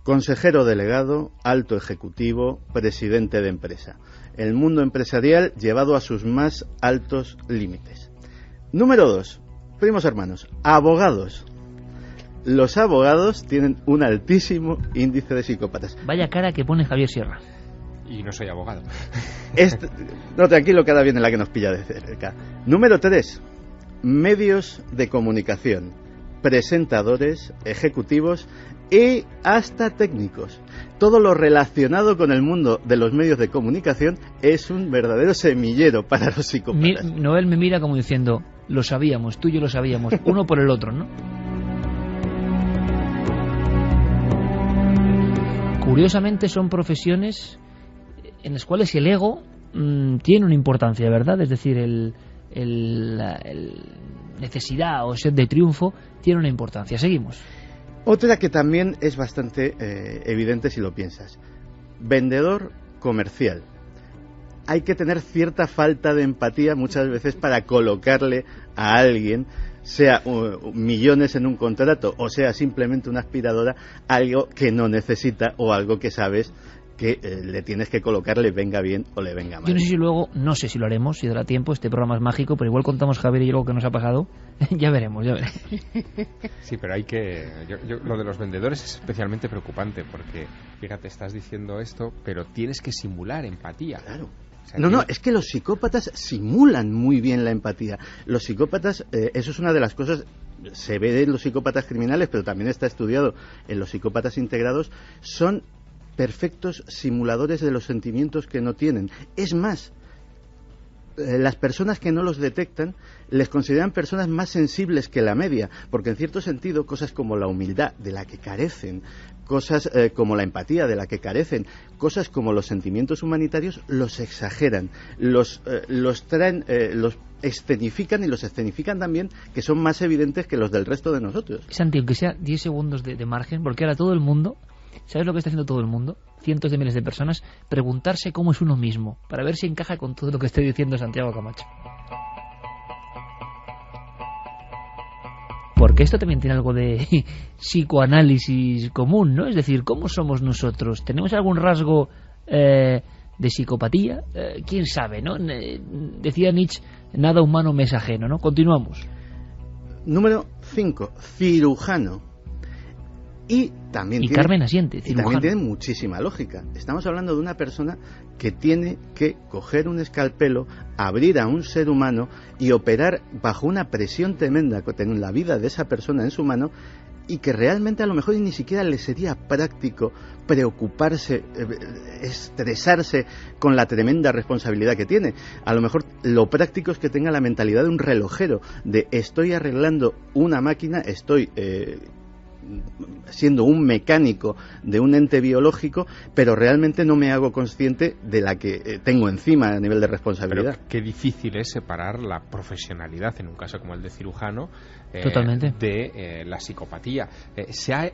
Consejero delegado, alto ejecutivo, presidente de empresa. El mundo empresarial llevado a sus más altos límites. Número 2. Primos hermanos, abogados. Los abogados tienen un altísimo índice de psicópatas. Vaya cara que pone Javier Sierra. Y no soy abogado. No, tranquilo, que ahora viene la que nos pilla de cerca. Número 3. Medios de comunicación. Presentadores, ejecutivos y hasta técnicos. Todo lo relacionado con el mundo de los medios de comunicación es un verdadero semillero para los psicópatas. Noel me mira como diciendo, lo sabíamos, tú y yo lo sabíamos, uno por el otro, ¿no? Curiosamente son profesiones en las cuales el ego tiene una importancia, ¿verdad? Es decir, la necesidad o sed de triunfo tiene una importancia. Seguimos. Otra que también es bastante evidente si lo piensas. Vendedor comercial. Hay que tener cierta falta de empatía muchas veces para colocarle a alguien, sea millones en un contrato o sea simplemente una aspiradora, algo que no necesita o algo que sabes que le tienes que colocar, le venga bien o le venga mal. Yo no sé si luego, no sé si lo haremos, si dará tiempo, este programa es mágico, pero igual contamos, Javier y yo, lo que nos ha pasado. Ya veremos. Sí, pero hay que... lo de los vendedores es especialmente preocupante porque, fíjate, estás diciendo esto, pero tienes que simular empatía. Claro. O sea, No, es que los psicópatas simulan muy bien la empatía. Los psicópatas, eso es una de las cosas, se ve en los psicópatas criminales, pero también está estudiado en los psicópatas integrados, son perfectos simuladores de los sentimientos que no tienen. Es más, las personas que no los detectan les consideran personas más sensibles que la media, porque en cierto sentido cosas como la humildad, de la que carecen, cosas como la empatía, de la que carecen, cosas como los sentimientos humanitarios, los exageran, los traen, los escenifican, y los escenifican también, que son más evidentes que los del resto de nosotros. Santi, aunque sea 10 segundos de margen, porque ahora todo el mundo, ¿sabes lo que está haciendo todo el mundo? Cientos de miles de personas, preguntarse cómo es uno mismo, para ver si encaja con todo lo que esté diciendo Santiago Camacho. Porque esto también tiene algo de psicoanálisis común, ¿no? Es decir, ¿cómo somos nosotros? ¿Tenemos algún rasgo de psicopatía? ¿Quién sabe, no? Decía Nietzsche, nada humano me es ajeno, ¿no? Continuamos. Número 5, cirujano. Y también Carmen asiente, y también tiene muchísima lógica. Estamos hablando de una persona que tiene que coger un escalpelo, abrir a un ser humano y operar bajo una presión tremenda en la vida de esa persona en su mano, y que realmente a lo mejor ni siquiera le sería práctico preocuparse, estresarse con la tremenda responsabilidad que tiene. A lo mejor lo práctico es que tenga la mentalidad de un relojero, de estoy arreglando una máquina, estoy siendo un mecánico de un ente biológico, pero realmente no me hago consciente de la que tengo encima a nivel de responsabilidad. Pero qué difícil es separar la profesionalidad, en un caso como el de cirujano, totalmente, de la psicopatía. ¿Se ha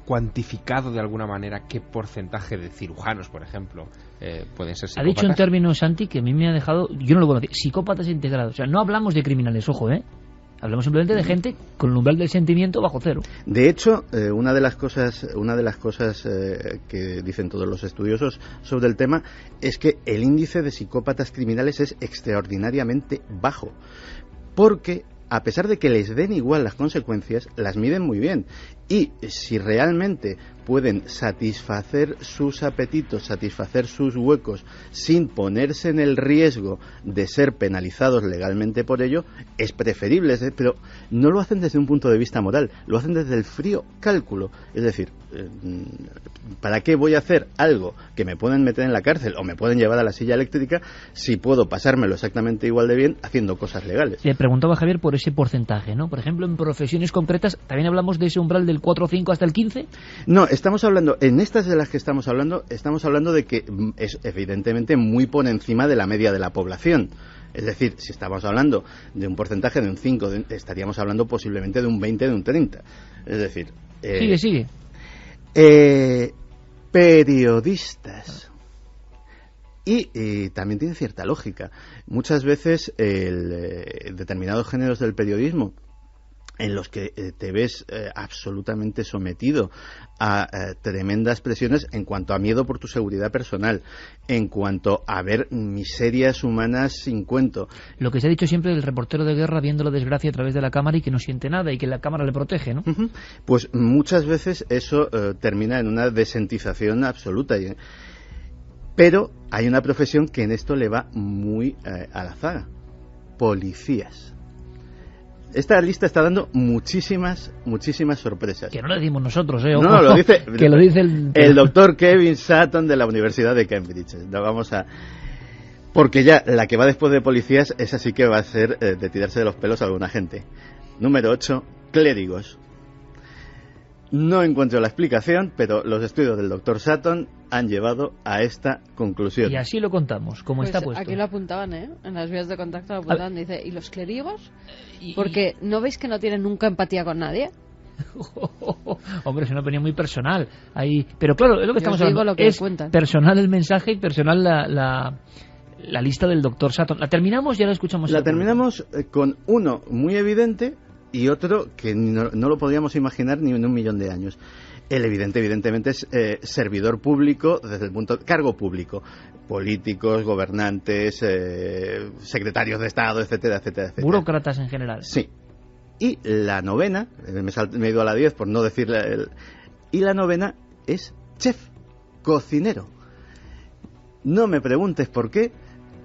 cuantificado de alguna manera qué porcentaje de cirujanos, por ejemplo, pueden ser psicópatas? Ha dicho un término, Santi, que a mí me ha dejado, yo no lo conocía, psicópatas integrados. O sea, no hablamos de criminales, ojo, hablamos simplemente de gente con el umbral del sentimiento bajo cero. De hecho, una de las cosas que dicen todos los estudiosos sobre el tema es que el índice de psicópatas criminales es extraordinariamente bajo, porque a pesar de que les den igual las consecuencias, las miden muy bien. Y si realmente pueden satisfacer sus apetitos, satisfacer sus huecos sin ponerse en el riesgo de ser penalizados legalmente por ello, es preferible, pero no lo hacen desde un punto de vista moral, lo hacen desde el frío cálculo. Es decir, ¿para qué voy a hacer algo que me pueden meter en la cárcel o me pueden llevar a la silla eléctrica si puedo pasármelo exactamente igual de bien haciendo cosas legales? Le preguntaba Javier por ese porcentaje, ¿no? Por ejemplo, en profesiones concretas, ¿también hablamos de ese umbral del 4 o 5 hasta el 15? No, estamos hablando, en estas de las que estamos hablando de que es evidentemente muy por encima de la media de la población. Es decir, si estamos hablando de un porcentaje de un 5, estaríamos hablando posiblemente de un 20, de un 30. Es decir... Sigue. Periodistas. Y también tiene cierta lógica. Muchas veces determinados géneros del periodismo en los que te ves absolutamente sometido a tremendas presiones en cuanto a miedo por tu seguridad personal, en cuanto a ver miserias humanas sin cuento. Lo que se ha dicho siempre del reportero de guerra viendo la desgracia a través de la cámara y que no siente nada y que la cámara le protege, ¿no? Pues muchas veces eso termina en una desentización absoluta. Pero hay una profesión que en esto le va muy a la zaga: policías. Esta lista está dando muchísimas sorpresas. Que no lo decimos nosotros, ¿eh? No, lo dice, que lo dice el doctor Kevin Sutton de la Universidad de Cambridge. Porque ya la que va después de policías, esa sí que va a ser de tirarse de los pelos a alguna gente. Número 8, clérigos. No encuentro la explicación, pero los estudios del doctor Sutton han llevado a esta conclusión. Y así lo contamos, como está puesto. Aquí lo apuntaban, en las vías de contacto lo apuntaban. Dice, ¿y los clérigos? Porque ¿no veis que no tienen nunca empatía con nadie? Hombre, es una opinión muy personal. Pero claro, es lo que estamos hablando. Lo que es cuentan. Personal el mensaje y personal la lista del doctor Sutton. ¿La terminamos? Ya la escuchamos. La terminamos con uno muy evidente y otro que no lo podríamos imaginar ni en un millón de años. El evidentemente es servidor público desde el punto de cargo público, políticos, gobernantes, secretarios de Estado, etcétera. Burócratas en general. Sí. Y la novena, me he ido a la 10 por no decirle, y la novena es chef, cocinero. No me preguntes por qué,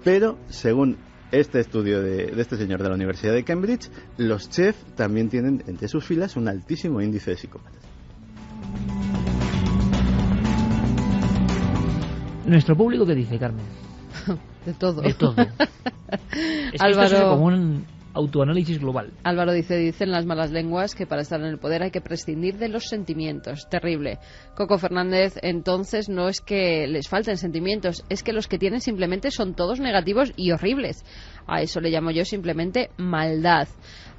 pero según este estudio de este señor de la Universidad de Cambridge, los chefs también tienen entre sus filas un altísimo índice de psicópatas. ¿Nuestro público qué dice, Carmen? De todo. Es Álvaro... Esto es como un autoanálisis global. Álvaro dicen las malas lenguas que para estar en el poder hay que prescindir de los sentimientos. Terrible. Coco Fernández, entonces no es que les falten sentimientos, es que los que tienen simplemente son todos negativos y horribles. A eso le llamo yo simplemente maldad.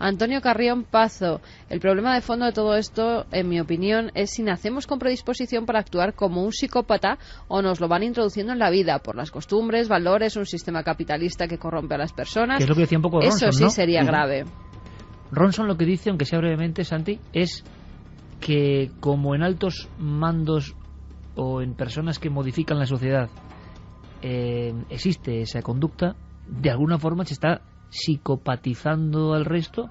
Antonio Carrión Pazo, el problema de fondo de todo esto, en mi opinión, es si nacemos con predisposición para actuar como un psicópata o nos lo van introduciendo en la vida por las costumbres, valores, un sistema capitalista que corrompe a las personas. Que es lo que decía un poco Ronson, eso sí, ¿no? Sería grave. Ronson lo que dice, aunque sea brevemente, Santi, es que como en altos mandos o en personas que modifican la sociedad existe esa conducta, de alguna forma se está psicopatizando al resto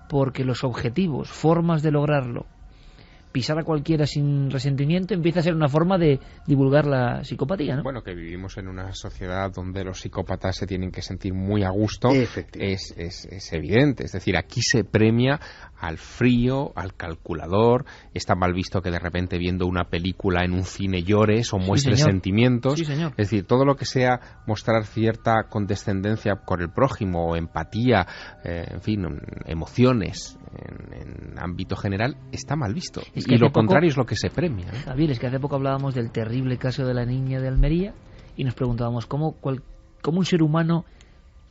porque los objetivos, formas de lograrlo, pisar a cualquiera sin resentimiento, empieza a ser una forma de divulgar la psicopatía, ¿no? Bueno, que vivimos en una sociedad donde los psicópatas se tienen que sentir muy a gusto, es evidente. Es decir, aquí se premia al frío, al calculador. Está mal visto que de repente viendo una película en un cine llores o muestres sentimientos. Sí, señor. Es decir, todo lo que sea mostrar cierta condescendencia con el prójimo, o empatía, en fin, emociones en ámbito general, está mal visto. Y lo contrario es lo que se premia, ¿eh? Javier, es que hace poco hablábamos del terrible caso de la niña de Almería y nos preguntábamos cómo un ser humano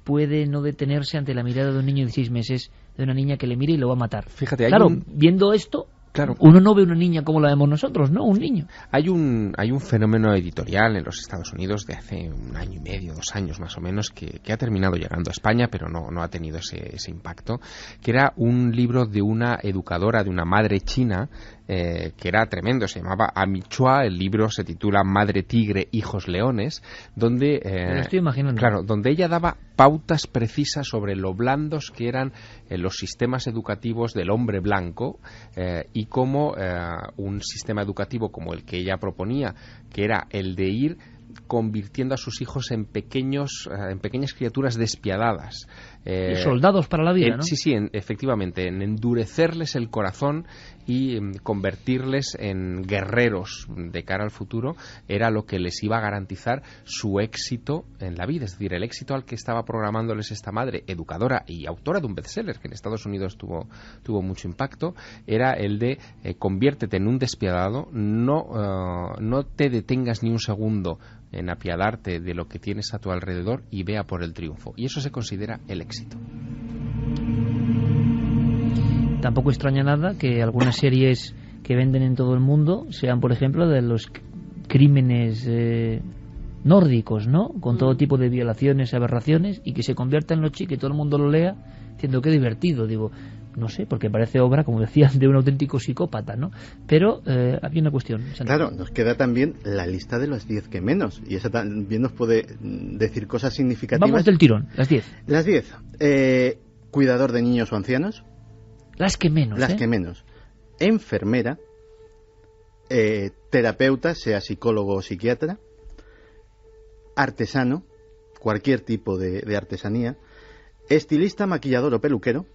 puede no detenerse ante la mirada de un niño de 6 meses, de una niña que le mire y lo va a matar. Fíjate, viendo esto, claro, uno no ve una niña como la vemos nosotros, ¿no? Un niño. Hay un fenómeno editorial en los Estados Unidos de hace 1 año y medio, 2 años más o menos, que ha terminado llegando a España, pero no ha tenido ese impacto, que era un libro de una educadora, de una madre china, que era tremendo, se llamaba Amichua, el libro se titula Madre Tigre, Hijos Leones, donde Me lo estoy imaginando. claro, donde ella daba pautas precisas sobre lo blandos que eran los sistemas educativos del hombre blanco y cómo un sistema educativo como el que ella proponía, que era el de ir convirtiendo a sus hijos en pequeñas criaturas despiadadas. Soldados para la vida, ¿no? Sí, efectivamente, en endurecerles el corazón y convertirles en guerreros de cara al futuro era lo que les iba a garantizar su éxito en la vida. Es decir, el éxito al que estaba programándoles esta madre, educadora y autora de un bestseller que en Estados Unidos tuvo mucho impacto, era el de conviértete en un despiadado, no te detengas ni un segundo en apiadarte de lo que tienes a tu alrededor y vea por el triunfo. Y eso se considera el éxito. Tampoco extraña nada que algunas series que venden en todo el mundo sean, por ejemplo, de los crímenes nórdicos, ¿no? Con todo tipo de violaciones, aberraciones, y que se convierta en lo chic, que todo el mundo lo lea, diciendo qué divertido. Digo, no sé, porque parece obra, como decían, de un auténtico psicópata, ¿no? Pero había una cuestión. Claro, nos queda también la lista de los 10 que menos, y esa también nos puede decir cosas significativas. Vamos del tirón, las 10. Las 10. Cuidador de niños o ancianos. Las que menos, Las que menos. Enfermera. Terapeuta, sea psicólogo o psiquiatra. Artesano, cualquier tipo de artesanía. Estilista, maquillador o peluquero.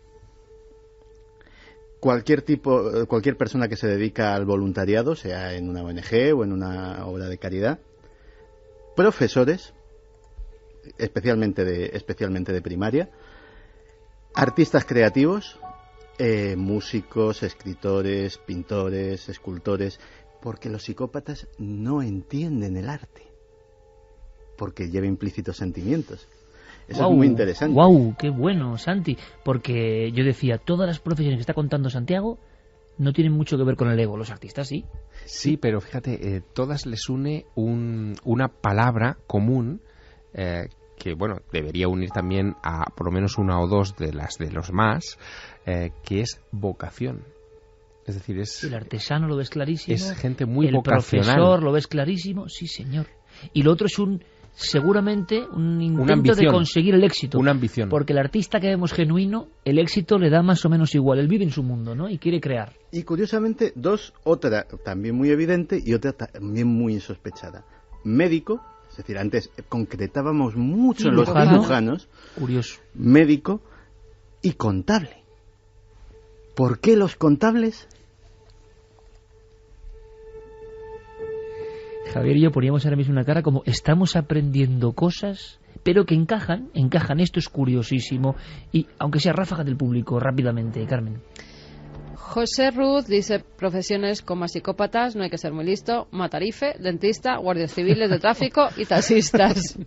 Cualquier persona que se dedica al voluntariado, sea en una ONG o en una obra de caridad. Profesores, especialmente de primaria. Artistas creativos, músicos, escritores, pintores, escultores, porque los psicópatas no entienden el arte, porque lleva implícitos sentimientos. Eso es muy interesante. ¡Guau! ¡Qué bueno, Santi! Porque yo decía, todas las profesiones que está contando Santiago no tienen mucho que ver con el ego. Los artistas sí. Sí, pero fíjate, todas les une una palabra común que, bueno, debería unir también a por lo menos una o dos de los más, que es vocación. Es decir, el artesano lo ves clarísimo. Es gente muy vocacional. El profesor lo ves clarísimo. Sí, señor. Y lo otro es seguramente un intento de conseguir el éxito. Una ambición. Porque el artista que vemos genuino, el éxito le da más o menos igual. Él vive en su mundo, ¿no? Y quiere crear. Y curiosamente, otra también muy evidente y otra también muy insospechada. Médico, es decir, antes concretábamos mucho en los cirujanos. Curioso. Médico y contable. ¿Por qué los contables? Javier y yo poníamos ahora mismo una cara como estamos aprendiendo cosas, pero que encajan. Esto es curiosísimo. Y aunque sea ráfaga del público, rápidamente, Carmen. José Ruz dice, profesiones como psicópatas, no hay que ser muy listo, matarife, dentista, guardias civiles de tráfico y taxistas.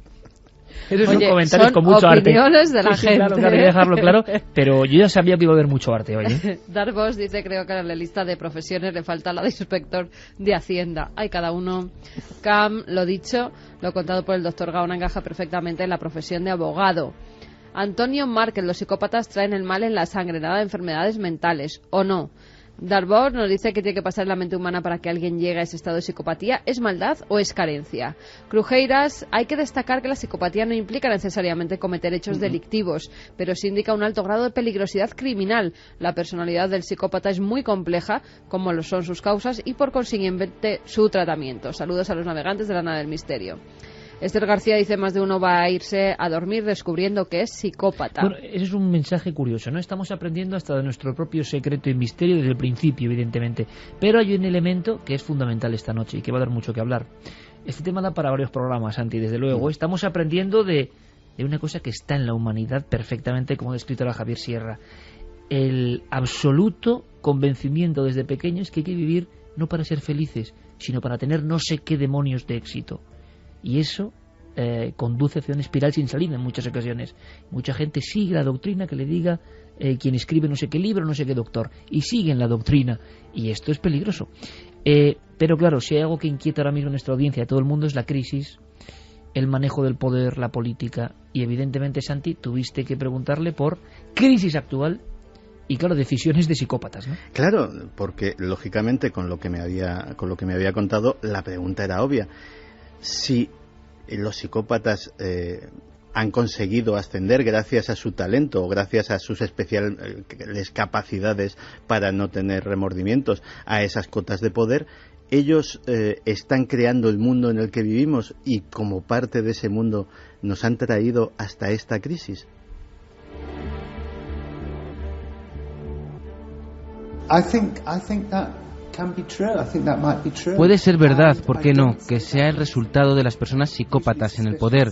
Esos son comentarios con mucho arte. Opiniones de la gente. Claro, hay que dejarlo claro, pero yo ya sabía que iba a haber mucho arte hoy. Darvos dice, creo que en la lista de profesiones le falta la de inspector de Hacienda. Hay cada uno. Cam, lo dicho, lo contado por el doctor Gaona encaja perfectamente en la profesión de abogado. Antonio Márquez, los psicópatas traen el mal en la sangre, nada de enfermedades mentales, ¿o no? Darbour nos dice que tiene que pasar en la mente humana para que alguien llegue a ese estado de psicopatía. ¿Es maldad o es carencia? Crujeiras, hay que destacar que la psicopatía no implica necesariamente cometer hechos delictivos, pero sí indica un alto grado de peligrosidad criminal. La personalidad del psicópata es muy compleja, como lo son sus causas y por consiguiente su tratamiento. Saludos a los navegantes de la nave del misterio. Esther García dice, más de uno va a irse a dormir descubriendo que es psicópata. Bueno, ese es un mensaje curioso, ¿no? Estamos aprendiendo hasta de nuestro propio secreto y misterio desde el principio, evidentemente. Pero hay un elemento que es fundamental esta noche y que va a dar mucho que hablar. Este tema da para varios programas, Santi, desde luego. Estamos aprendiendo de una cosa que está en la humanidad perfectamente, como ha descrito la Javier Sierra. El absoluto convencimiento desde pequeños que hay que vivir no para ser felices, sino para tener no sé qué demonios de éxito. Y eso conduce hacia una espiral sin salida en muchas ocasiones. Mucha gente sigue la doctrina que le diga quien escribe no sé qué libro, no sé qué doctor, y siguen la doctrina, y esto es peligroso. Pero claro, si hay algo que inquieta ahora mismo a nuestra audiencia, a todo el mundo, es la crisis, el manejo del poder, la política, y evidentemente, Santi, tuviste que preguntarle por crisis actual y claro, decisiones de psicópatas, ¿no? Claro, porque lógicamente con lo que me había contado, la pregunta era obvia. Si los psicópatas han conseguido ascender gracias a su talento o gracias a sus especiales capacidades para no tener remordimientos a esas cotas de poder, ellos están creando el mundo en el que vivimos y como parte de ese mundo nos han traído hasta esta crisis. Puede ser verdad, ¿por qué no?, que sea el resultado de las personas psicópatas en el poder.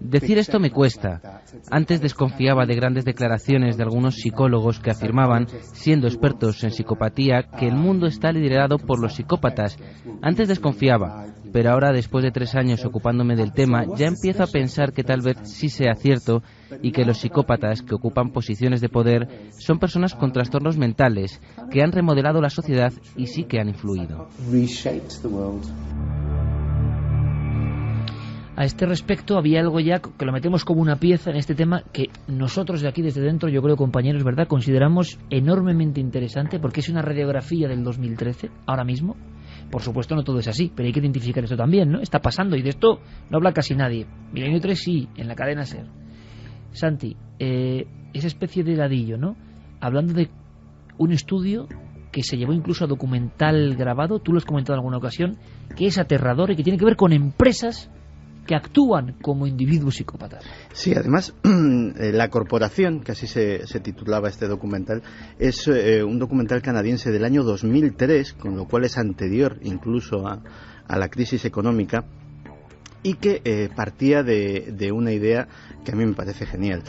Decir esto me cuesta. Antes desconfiaba de grandes declaraciones de algunos psicólogos que afirmaban, siendo expertos en psicopatía, que el mundo está liderado por los psicópatas. Antes desconfiaba, pero ahora, después de 3 años ocupándome del tema, ya empiezo a pensar que tal vez sí sea cierto y que los psicópatas que ocupan posiciones de poder son personas con trastornos mentales que han remodelado la sociedad y sí que han influido. A este respecto había algo ya que lo metemos como una pieza en este tema que nosotros de aquí desde dentro, yo creo, compañeros, ¿verdad?, consideramos enormemente interesante porque es una radiografía del 2013, ahora mismo. Por supuesto no todo es así, pero hay que identificar esto también, ¿no? Está pasando y de esto no habla casi nadie. Milenio 3 sí, en la cadena SER. Santi, esa especie de ladillo, ¿no? Hablando de un estudio que se llevó incluso a documental grabado, tú lo has comentado en alguna ocasión, que es aterrador y que tiene que ver con empresas que actúan como individuos psicópatas. Sí, además, La Corporación, que así se titulaba este documental, es un documental canadiense del año 2003, con lo cual es anterior incluso a la crisis económica, y que partía de una idea que a mí me parece genial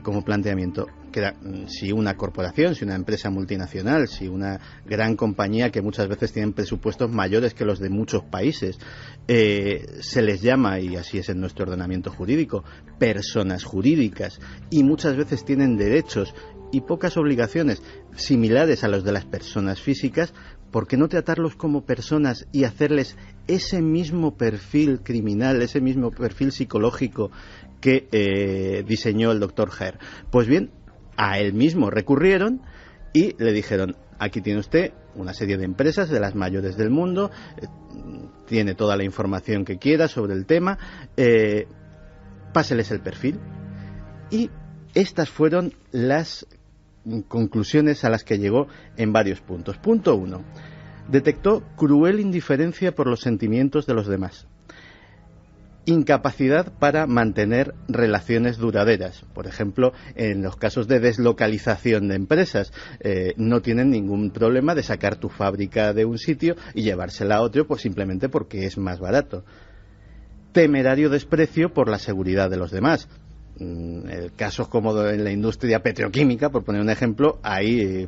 como planteamiento, que era si una corporación, si una empresa multinacional, si una gran compañía que muchas veces tienen presupuestos mayores que los de muchos países, se les llama, y así es en nuestro ordenamiento jurídico, personas jurídicas, y muchas veces tienen derechos y pocas obligaciones similares a los de las personas físicas, ¿por qué no tratarlos como personas y hacerles ese mismo perfil criminal, ese mismo perfil psicológico que diseñó el Dr. Herr? Pues bien, a él mismo recurrieron y le dijeron: aquí tiene usted una serie de empresas de las mayores del mundo, tiene toda la información que quiera sobre el tema, páseles el perfil. Y estas fueron las conclusiones a las que llegó en varios puntos. Punto 1. Detectó cruel indiferencia por los sentimientos de los demás. Incapacidad para mantener relaciones duraderas. Por ejemplo, en los casos de deslocalización de empresas, no tienen ningún problema de sacar tu fábrica de un sitio y llevársela a otro, pues simplemente porque es más barato. Temerario desprecio por la seguridad de los demás. Casos como en la industria petroquímica, por poner un ejemplo, hay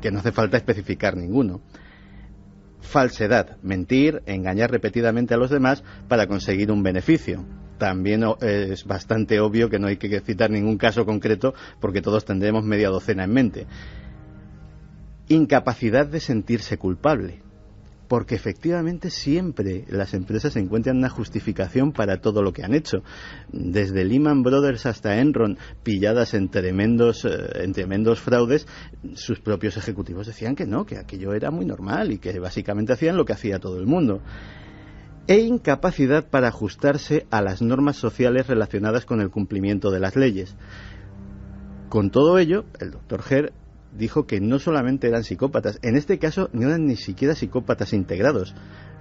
que no hace falta especificar ninguno. Falsedad, mentir, engañar repetidamente a los demás para conseguir un beneficio. También es bastante obvio que no hay que citar ningún caso concreto porque todos tendremos media docena en mente. Incapacidad de sentirse culpable, porque efectivamente siempre las empresas encuentran una justificación para todo lo que han hecho. Desde Lehman Brothers hasta Enron, pilladas en tremendos fraudes, sus propios ejecutivos decían que no, que aquello era muy normal y que básicamente hacían lo que hacía todo el mundo. E incapacidad para ajustarse a las normas sociales relacionadas con el cumplimiento de las leyes. Con todo ello, el Dr. Herr dijo que no solamente eran psicópatas, en este caso no eran ni siquiera psicópatas integrados.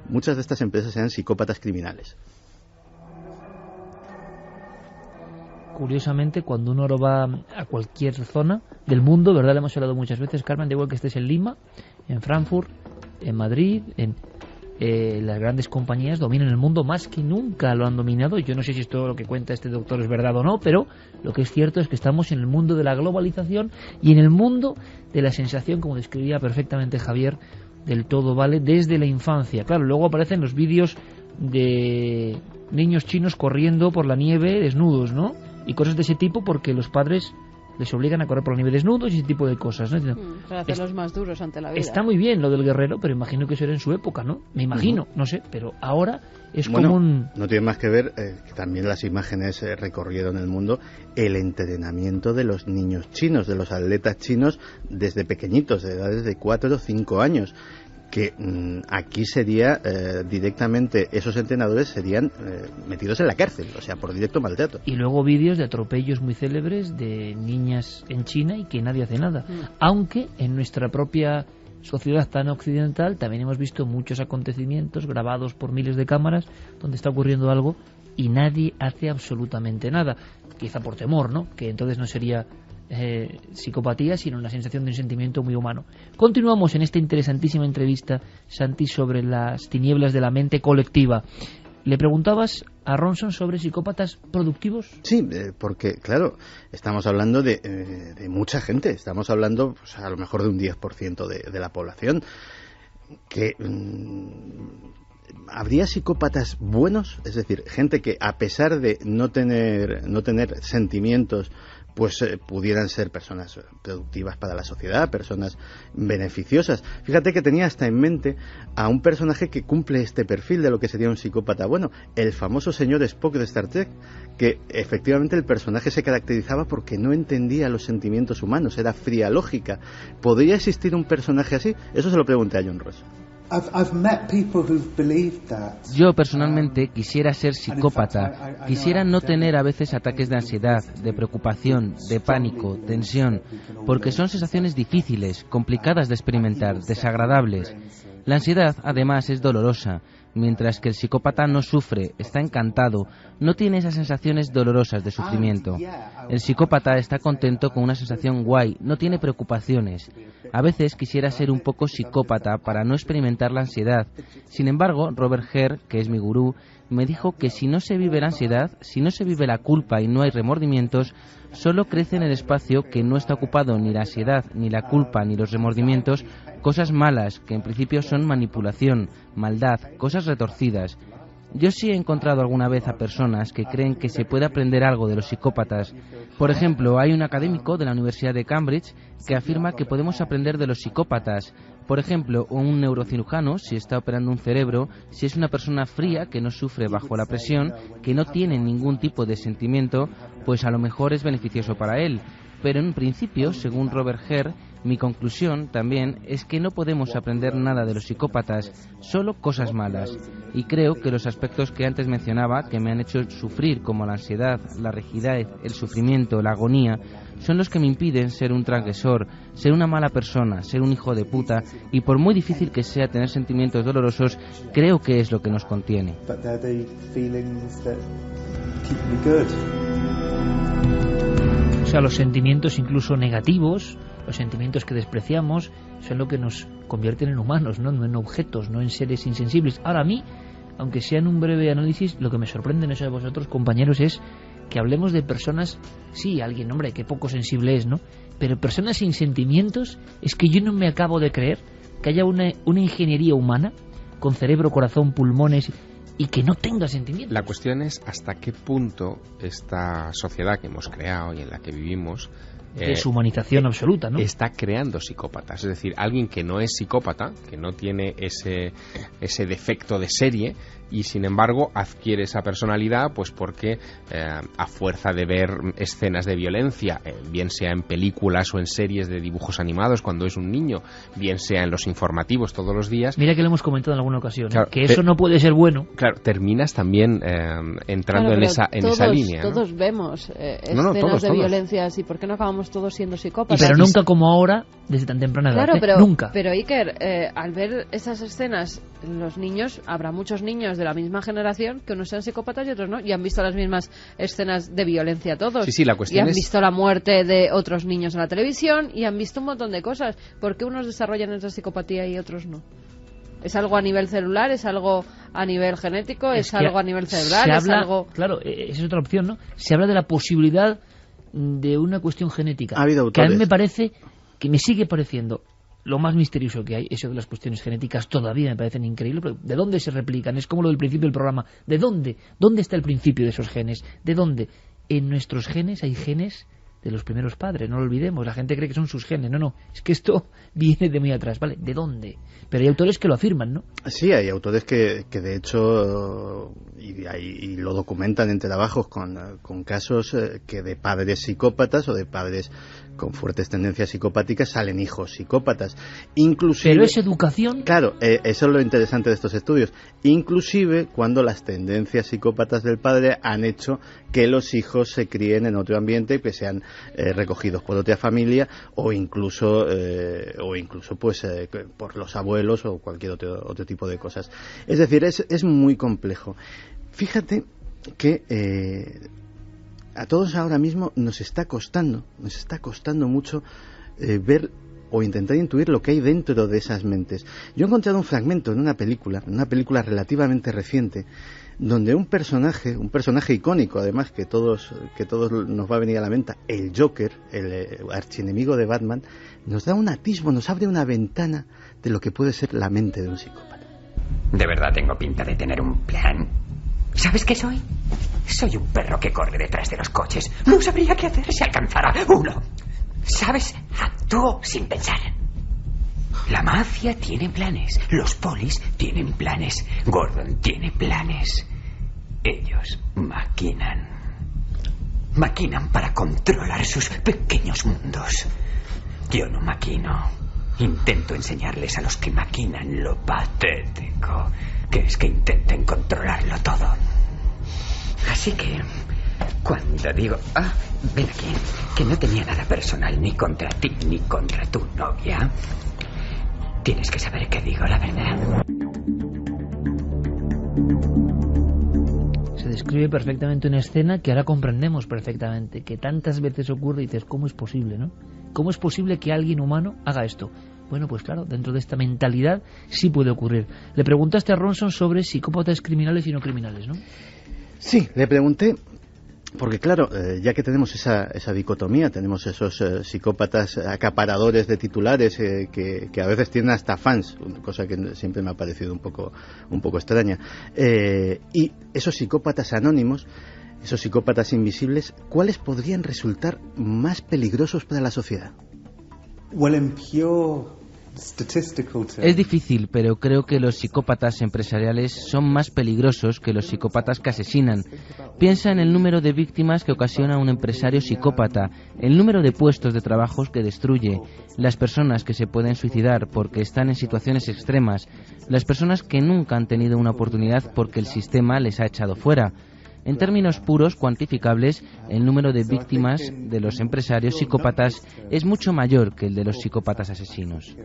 Muchas de estas empresas eran psicópatas criminales. Curiosamente, cuando uno va a cualquier zona del mundo, ¿verdad? Le hemos hablado muchas veces, Carmen, de igual que estés en Lima, en Frankfurt, en Madrid, las grandes compañías dominan el mundo más que nunca lo han dominado. Yo no sé si esto lo que cuenta este doctor es verdad o no, pero lo que es cierto es que estamos en el mundo de la globalización y en el mundo de la sensación, como describía perfectamente Javier, del todo vale desde la infancia. Claro, luego aparecen los vídeos de niños chinos corriendo por la nieve desnudos, ¿no? Y cosas de ese tipo porque los padres les obligan a correr por la nieve desnudos y ese tipo de cosas, ¿no? Para hacerlos más duros ante la vida. Está muy bien lo del guerrero, pero imagino que eso era en su época, ¿no? Me imagino, no sé, pero ahora es como un... No tiene más que ver que también las imágenes recorrieron el mundo, el entrenamiento de los niños chinos, de los atletas chinos desde pequeñitos, de edades de 4 o 5 años, que aquí sería directamente, esos entrenadores serían metidos en la cárcel, o sea, por directo maltrato. Y luego vídeos de atropellos muy célebres de niñas en China y que nadie hace nada. Aunque en nuestra propia sociedad tan occidental también hemos visto muchos acontecimientos grabados por miles de cámaras donde está ocurriendo algo y nadie hace absolutamente nada. Quizá por temor, ¿no? Que entonces no sería psicopatía, sino una sensación de un sentimiento muy humano. Continuamos en esta interesantísima entrevista, Santi, sobre las tinieblas de la mente colectiva. ¿Le preguntabas a Ronson sobre psicópatas productivos? Sí, porque, claro, estamos hablando de mucha gente. Estamos hablando, pues, a lo mejor de un 10% de la población. Que ¿habría psicópatas buenos? Es decir, gente que, a pesar de no tener sentimientos, pues pudieran ser personas productivas para la sociedad, personas beneficiosas. Fíjate que tenía hasta en mente a un personaje que cumple este perfil de lo que sería un psicópata bueno, el famoso señor Spock de Star Trek, que efectivamente el personaje se caracterizaba porque no entendía los sentimientos humanos, era fría lógica. ¿Podría existir un personaje así? Eso se lo pregunté a John Ross. Yo personalmente quisiera ser psicópata, quisiera no tener a veces ataques de ansiedad, de preocupación, de pánico, tensión, porque son sensaciones difíciles, complicadas de experimentar, desagradables. La ansiedad, además, es dolorosa, mientras que el psicópata no sufre, está encantado, no tiene esas sensaciones dolorosas de sufrimiento. El psicópata está contento con una sensación guay, no tiene preocupaciones. A veces quisiera ser un poco psicópata para no experimentar la ansiedad. Sin embargo, Robert Hare, que es mi gurú, me dijo que si no se vive la ansiedad, si no se vive la culpa y no hay remordimientos, solo crece en el espacio que no está ocupado ni la ansiedad, ni la culpa, ni los remordimientos, cosas malas, que en principio son manipulación, maldad, cosas retorcidas. Yo sí he encontrado alguna vez a personas que creen que se puede aprender algo de los psicópatas. Por ejemplo, hay un académico de la Universidad de Cambridge que afirma que podemos aprender de los psicópatas. Por ejemplo, un neurocirujano, si está operando un cerebro, si es una persona fría que no sufre bajo la presión, que no tiene ningún tipo de sentimiento, pues a lo mejor es beneficioso para él. Pero en principio, según Robert Hare, mi conclusión también es que no podemos aprender nada de los psicópatas, solo cosas malas. Y creo que los aspectos que antes mencionaba, que me han hecho sufrir, como la ansiedad, la rigidez, el sufrimiento, la agonía, son los que me impiden ser un transgresor, ser una mala persona, ser un hijo de puta, y por muy difícil que sea tener sentimientos dolorosos, creo que es lo que nos contiene. O sea, los sentimientos incluso negativos, los sentimientos que despreciamos, son lo que nos convierten en humanos, ¿no? No en objetos, no en seres insensibles. Ahora, a mí, aunque sea en un breve análisis, lo que me sorprende, no sé a vosotros, compañeros, es que hablemos de personas, sí, alguien, hombre, que poco sensible es, ¿no? Pero personas sin sentimientos, es que yo no me acabo de creer que haya una ingeniería humana con cerebro, corazón, pulmones y que no tenga sentimientos. La cuestión es hasta qué punto esta sociedad que hemos creado y en la que vivimos deshumanización absoluta, ¿no? Está creando psicópatas. Es decir, alguien que no es psicópata, que no tiene ese defecto de serie, y sin embargo adquiere esa personalidad pues porque a fuerza de ver escenas de violencia, bien sea en películas o en series de dibujos animados cuando es un niño, bien sea en los informativos todos los días. Mira que lo hemos comentado en alguna ocasión, claro, que eso no puede ser bueno. Claro, terminas también entrando en esa línea, ¿no? Todos vemos escenas de violencia así, ¿por qué no acabamos todos siendo psicópatas? Pero nunca como ahora, desde tan temprana edad. Claro, nunca. Pero Iker, al ver esas escenas, los niños, habrá muchos niños de la misma generación que unos sean psicópatas y otros no, y han visto las mismas escenas de violencia todos. Sí, la cuestión y han visto la muerte de otros niños en la televisión y han visto un montón de cosas. ¿Por qué unos desarrollan esa psicopatía y otros no? ¿Es algo a nivel celular? ¿Es algo a nivel genético? ¿Es algo a nivel cerebral? ¿Es algo...? Claro, esa es otra opción, ¿no? Se habla de la posibilidad de una cuestión genética. Ha habido que autores. a mí me parece, que me sigue pareciendo lo más misterioso que hay, eso de las cuestiones genéticas todavía me parecen increíbles, pero ¿de dónde se replican? Es como lo del principio del programa. ¿De dónde? ¿Dónde está el principio de esos genes? ¿De dónde? En nuestros genes hay genes de los primeros padres, no lo olvidemos. La gente cree que son sus genes. No, es que esto viene de muy atrás, ¿vale? ¿De dónde? Pero hay autores que lo afirman, ¿no? Sí, hay autores que de hecho y lo documentan en trabajos con casos que de padres psicópatas o de padres con fuertes tendencias psicopáticas salen hijos psicópatas. Inclusive, pero es educación. Claro, eso es lo interesante de estos estudios. Inclusive cuando las tendencias psicópatas del padre han hecho que los hijos se críen en otro ambiente y que sean recogidos por otra familia o incluso pues por los abuelos o cualquier otro tipo de cosas. Es decir, es muy complejo. Fíjate que a todos ahora mismo nos está costando mucho ver o intentar intuir lo que hay dentro de esas mentes. Yo he encontrado un fragmento en una película relativamente reciente, donde un personaje icónico, además, que todos nos va a venir a la mente, el Joker, el archienemigo de Batman, nos da un atisbo, nos abre una ventana de lo que puede ser la mente de un psicópata. De verdad tengo pinta de tener un plan. ¿Sabes qué soy? Soy un perro que corre detrás de los coches. No sabría qué hacer si alcanzara uno. ¿Sabes? Actúo sin pensar. La mafia tiene planes. Los polis tienen planes. Gordon tiene planes. Ellos maquinan. Maquinan para controlar sus pequeños mundos. Yo no maquino. Intento enseñarles a los que maquinan lo patético que es que intenten controlarlo todo. Así que, cuando digo, ven aquí, que no tenía nada personal ni contra ti ni contra tu novia, tienes que saber que digo la verdad. Se describe perfectamente una escena que ahora comprendemos perfectamente, que tantas veces ocurre y dices, ¿cómo es posible, no? ¿Cómo es posible que alguien humano haga esto? Bueno, pues claro, dentro de esta mentalidad sí puede ocurrir. Le preguntaste a Ronson sobre psicópatas criminales y no criminales, ¿no? Sí, le pregunté, porque claro, ya que tenemos esa dicotomía, tenemos esos psicópatas acaparadores de titulares que a veces tienen hasta fans, cosa que siempre me ha parecido un poco extraña, y esos psicópatas anónimos, esos psicópatas invisibles, ¿cuáles podrían resultar más peligrosos para la sociedad? Es difícil, pero creo que los psicópatas empresariales son más peligrosos que los psicópatas que asesinan. Piensa en el número de víctimas que ocasiona un empresario psicópata, el número de puestos de trabajo que destruye, las personas que se pueden suicidar porque están en situaciones extremas, las personas que nunca han tenido una oportunidad porque el sistema les ha echado fuera. En términos puros, cuantificables, el número de víctimas de los empresarios psicópatas es mucho mayor que el de los psicópatas asesinos.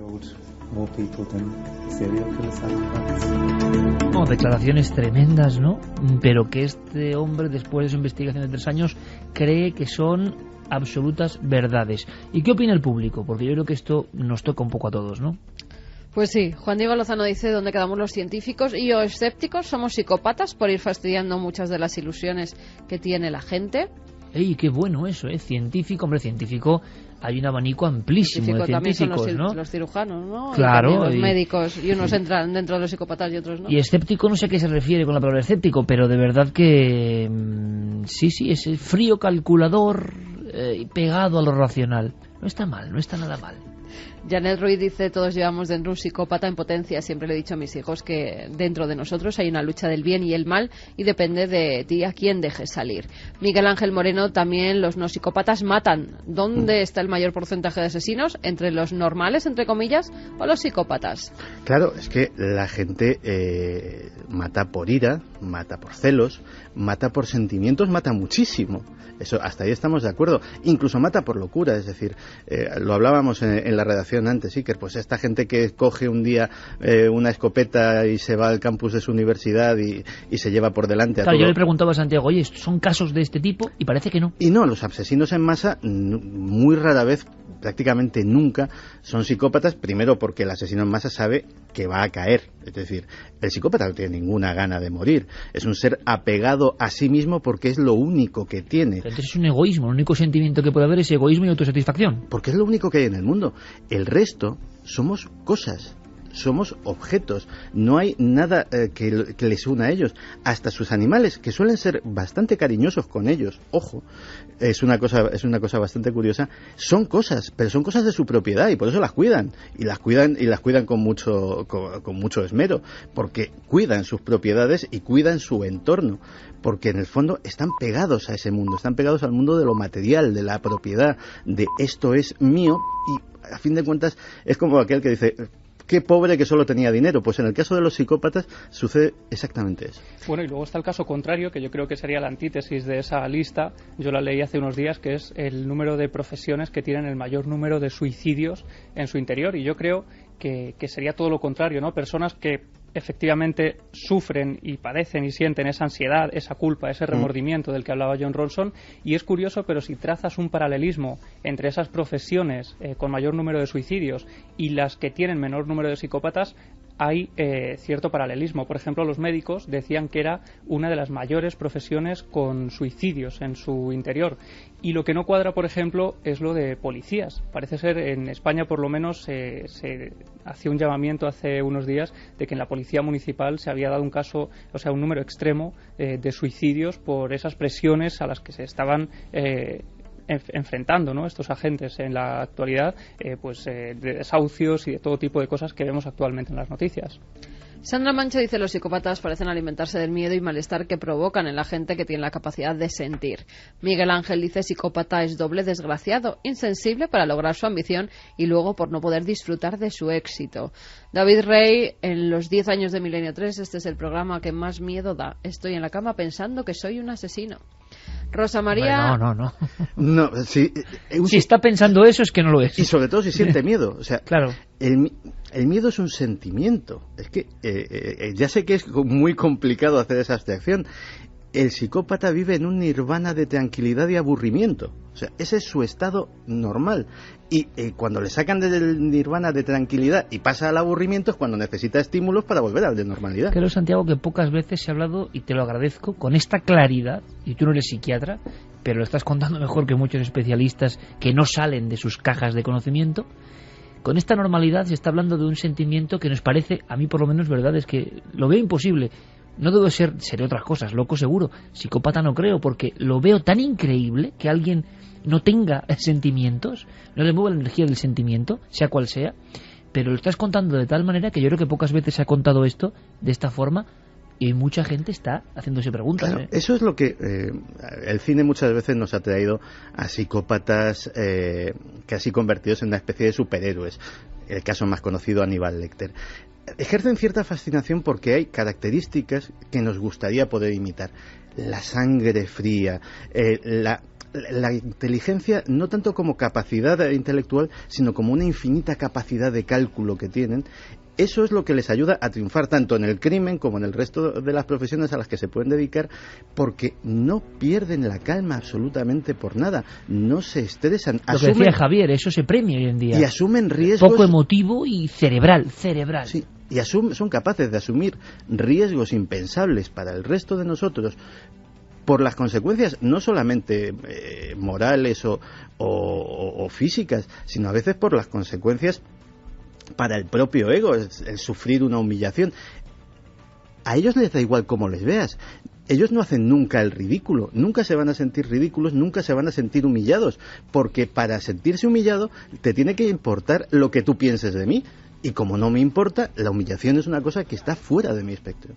Declaraciones tremendas, ¿no? Pero que este hombre, después de su investigación de 3 años, cree que son absolutas verdades. ¿Y qué opina el público? Porque yo creo que esto nos toca un poco a todos, ¿no? Pues sí, Juan Diego Lozano dice dónde quedamos los científicos y o escépticos, somos psicópatas por ir fastidiando muchas de las ilusiones que tiene la gente. ¡Ey, qué bueno eso, eh! Científico, hombre, científico, hay un abanico amplísimo de científicos, también son ¿no? Los cirujanos, ¿no? Claro. Y los médicos, y unos entran dentro de los psicópatas y otros no. Y escéptico, no sé a qué se refiere con la palabra escéptico, pero de verdad que sí, es el frío calculador pegado a lo racional. No está mal, no está nada mal. Janet Ruiz dice, todos llevamos dentro un psicópata en potencia. Siempre le he dicho a mis hijos que dentro de nosotros hay una lucha del bien y el mal y depende de ti a quién dejes salir. Miguel Ángel Moreno, también los no psicópatas matan. ¿Dónde está el mayor porcentaje de asesinos? ¿Entre los normales, entre comillas, o los psicópatas? Claro, es que la gente mata por ira, mata por celos, mata por sentimientos, mata muchísimo. Eso, hasta ahí estamos de acuerdo. Incluso mata por locura, es decir, lo hablábamos en la redacción antes, Iker, pues esta gente que coge un día una escopeta y se va al campus de su universidad y se lleva por delante a todo. Yo le preguntaba a Santiago, oye, ¿son casos de este tipo? Y parece que no. Y no, los asesinos en masa muy rara vez, prácticamente nunca, son psicópatas, primero porque el asesino en masa sabe que va a caer. Es decir, el psicópata no tiene ninguna gana de morir. Es un ser apegado a sí mismo porque es lo único que tiene. Entonces es un egoísmo, el único sentimiento que puede haber es egoísmo y autosatisfacción. Porque es lo único que hay en el mundo. El resto somos cosas. somos objetos, no hay nada que les una a ellos, hasta sus animales, que suelen ser bastante cariñosos con ellos, ojo, es una cosa bastante curiosa, son cosas, pero son cosas de su propiedad y por eso las cuidan con mucho esmero, porque cuidan sus propiedades y cuidan su entorno, porque en el fondo están pegados a ese mundo, están pegados al mundo de lo material, de la propiedad, de esto es mío, y a fin de cuentas es como aquel que dice, qué pobre que solo tenía dinero. Pues en el caso de los psicópatas sucede exactamente eso. Bueno, y luego está el caso contrario, que yo creo que sería la antítesis de esa lista. Yo la leí hace unos días, que es el número de profesiones que tienen el mayor número de suicidios en su interior. Y yo creo que sería todo lo contrario, ¿no? Personas que efectivamente sufren y padecen y sienten esa ansiedad, esa culpa, ese remordimiento del que hablaba John Rawlson, y es curioso, pero si trazas un paralelismo entre esas profesiones con mayor número de suicidios y las que tienen menor número de psicópatas, hay cierto paralelismo. Por ejemplo, los médicos decían que era una de las mayores profesiones con suicidios en su interior. Y lo que no cuadra, por ejemplo, es lo de policías. Parece ser, en España por lo menos, se hacía un llamamiento hace unos días de que en la policía municipal se había dado un caso, o sea, un número extremo de suicidios por esas presiones a las que se estaban enfrentando, ¿no?, estos agentes en la actualidad, de desahucios y de todo tipo de cosas que vemos actualmente en las noticias. Sandra Mancha dice: los psicópatas parecen alimentarse del miedo y malestar que provocan en la gente que tiene la capacidad de sentir. Miguel Ángel dice: psicópata es doble desgraciado, insensible para lograr su ambición y luego por no poder disfrutar de su éxito. David Rey: en los 10 años de Milenio 3 este es el programa que más miedo da. Estoy en la cama pensando que soy un asesino. Rosa María... No, sí, si está pensando eso es que no lo es. Y sobre todo si siente miedo. O sea, claro. El miedo es un sentimiento. Es que ya sé que es muy complicado hacer esa abstracción. El psicópata vive en un nirvana de tranquilidad y aburrimiento. O sea, ese es su estado normal. Y cuando le sacan del nirvana de tranquilidad y pasa al aburrimiento es cuando necesita estímulos para volver al de normalidad. Creo, Santiago, que pocas veces se ha hablado, y te lo agradezco, con esta claridad, y tú no eres psiquiatra, pero lo estás contando mejor que muchos especialistas que no salen de sus cajas de conocimiento. Con esta normalidad se está hablando de un sentimiento que nos parece, a mí por lo menos, verdad, es que lo veo imposible. No debo seré otras cosas, loco seguro, psicópata no creo, porque lo veo tan increíble que alguien no tenga sentimientos, no le mueva la energía del sentimiento, sea cual sea, pero lo estás contando de tal manera que yo creo que pocas veces se ha contado esto de esta forma y mucha gente está haciéndose preguntas. Claro, eso es lo que el cine muchas veces nos ha traído a psicópatas casi convertidos en una especie de superhéroes. El caso más conocido, Aníbal Lecter. Ejercen cierta fascinación porque hay características que nos gustaría poder imitar. La sangre fría, la inteligencia, no tanto como capacidad intelectual, sino como una infinita capacidad de cálculo que tienen. Eso es lo que les ayuda a triunfar tanto en el crimen como en el resto de las profesiones a las que se pueden dedicar, porque no pierden la calma absolutamente por nada, no se estresan. Lo que decía Javier, eso se premia hoy en día. Y asumen riesgos... Poco emotivo y cerebral. Sí, y son capaces de asumir riesgos impensables para el resto de nosotros por las consecuencias no solamente morales o físicas, sino a veces por las consecuencias para el propio ego, el sufrir una humillación. A ellos les da igual cómo les veas. Ellos no hacen nunca el ridículo, nunca se van a sentir ridículos, nunca se van a sentir humillados, porque para sentirse humillado te tiene que importar lo que tú pienses de mí, y como no me importa, la humillación es una cosa que está fuera de mi espectro.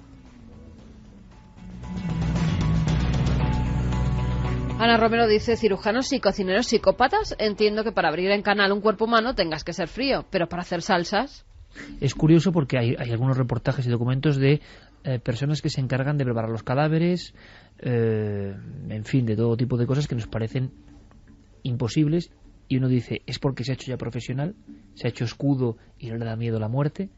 Ana Romero dice: cirujanos y cocineros psicópatas. Entiendo que para abrir en canal un cuerpo humano tengas que ser frío, pero para hacer salsas... Es curioso porque hay algunos reportajes y documentos de personas que se encargan de preparar los cadáveres, en fin, de todo tipo de cosas que nos parecen imposibles, y uno dice, ¿es porque se ha hecho ya profesional? ¿Se ha hecho escudo y no le da miedo la muerte?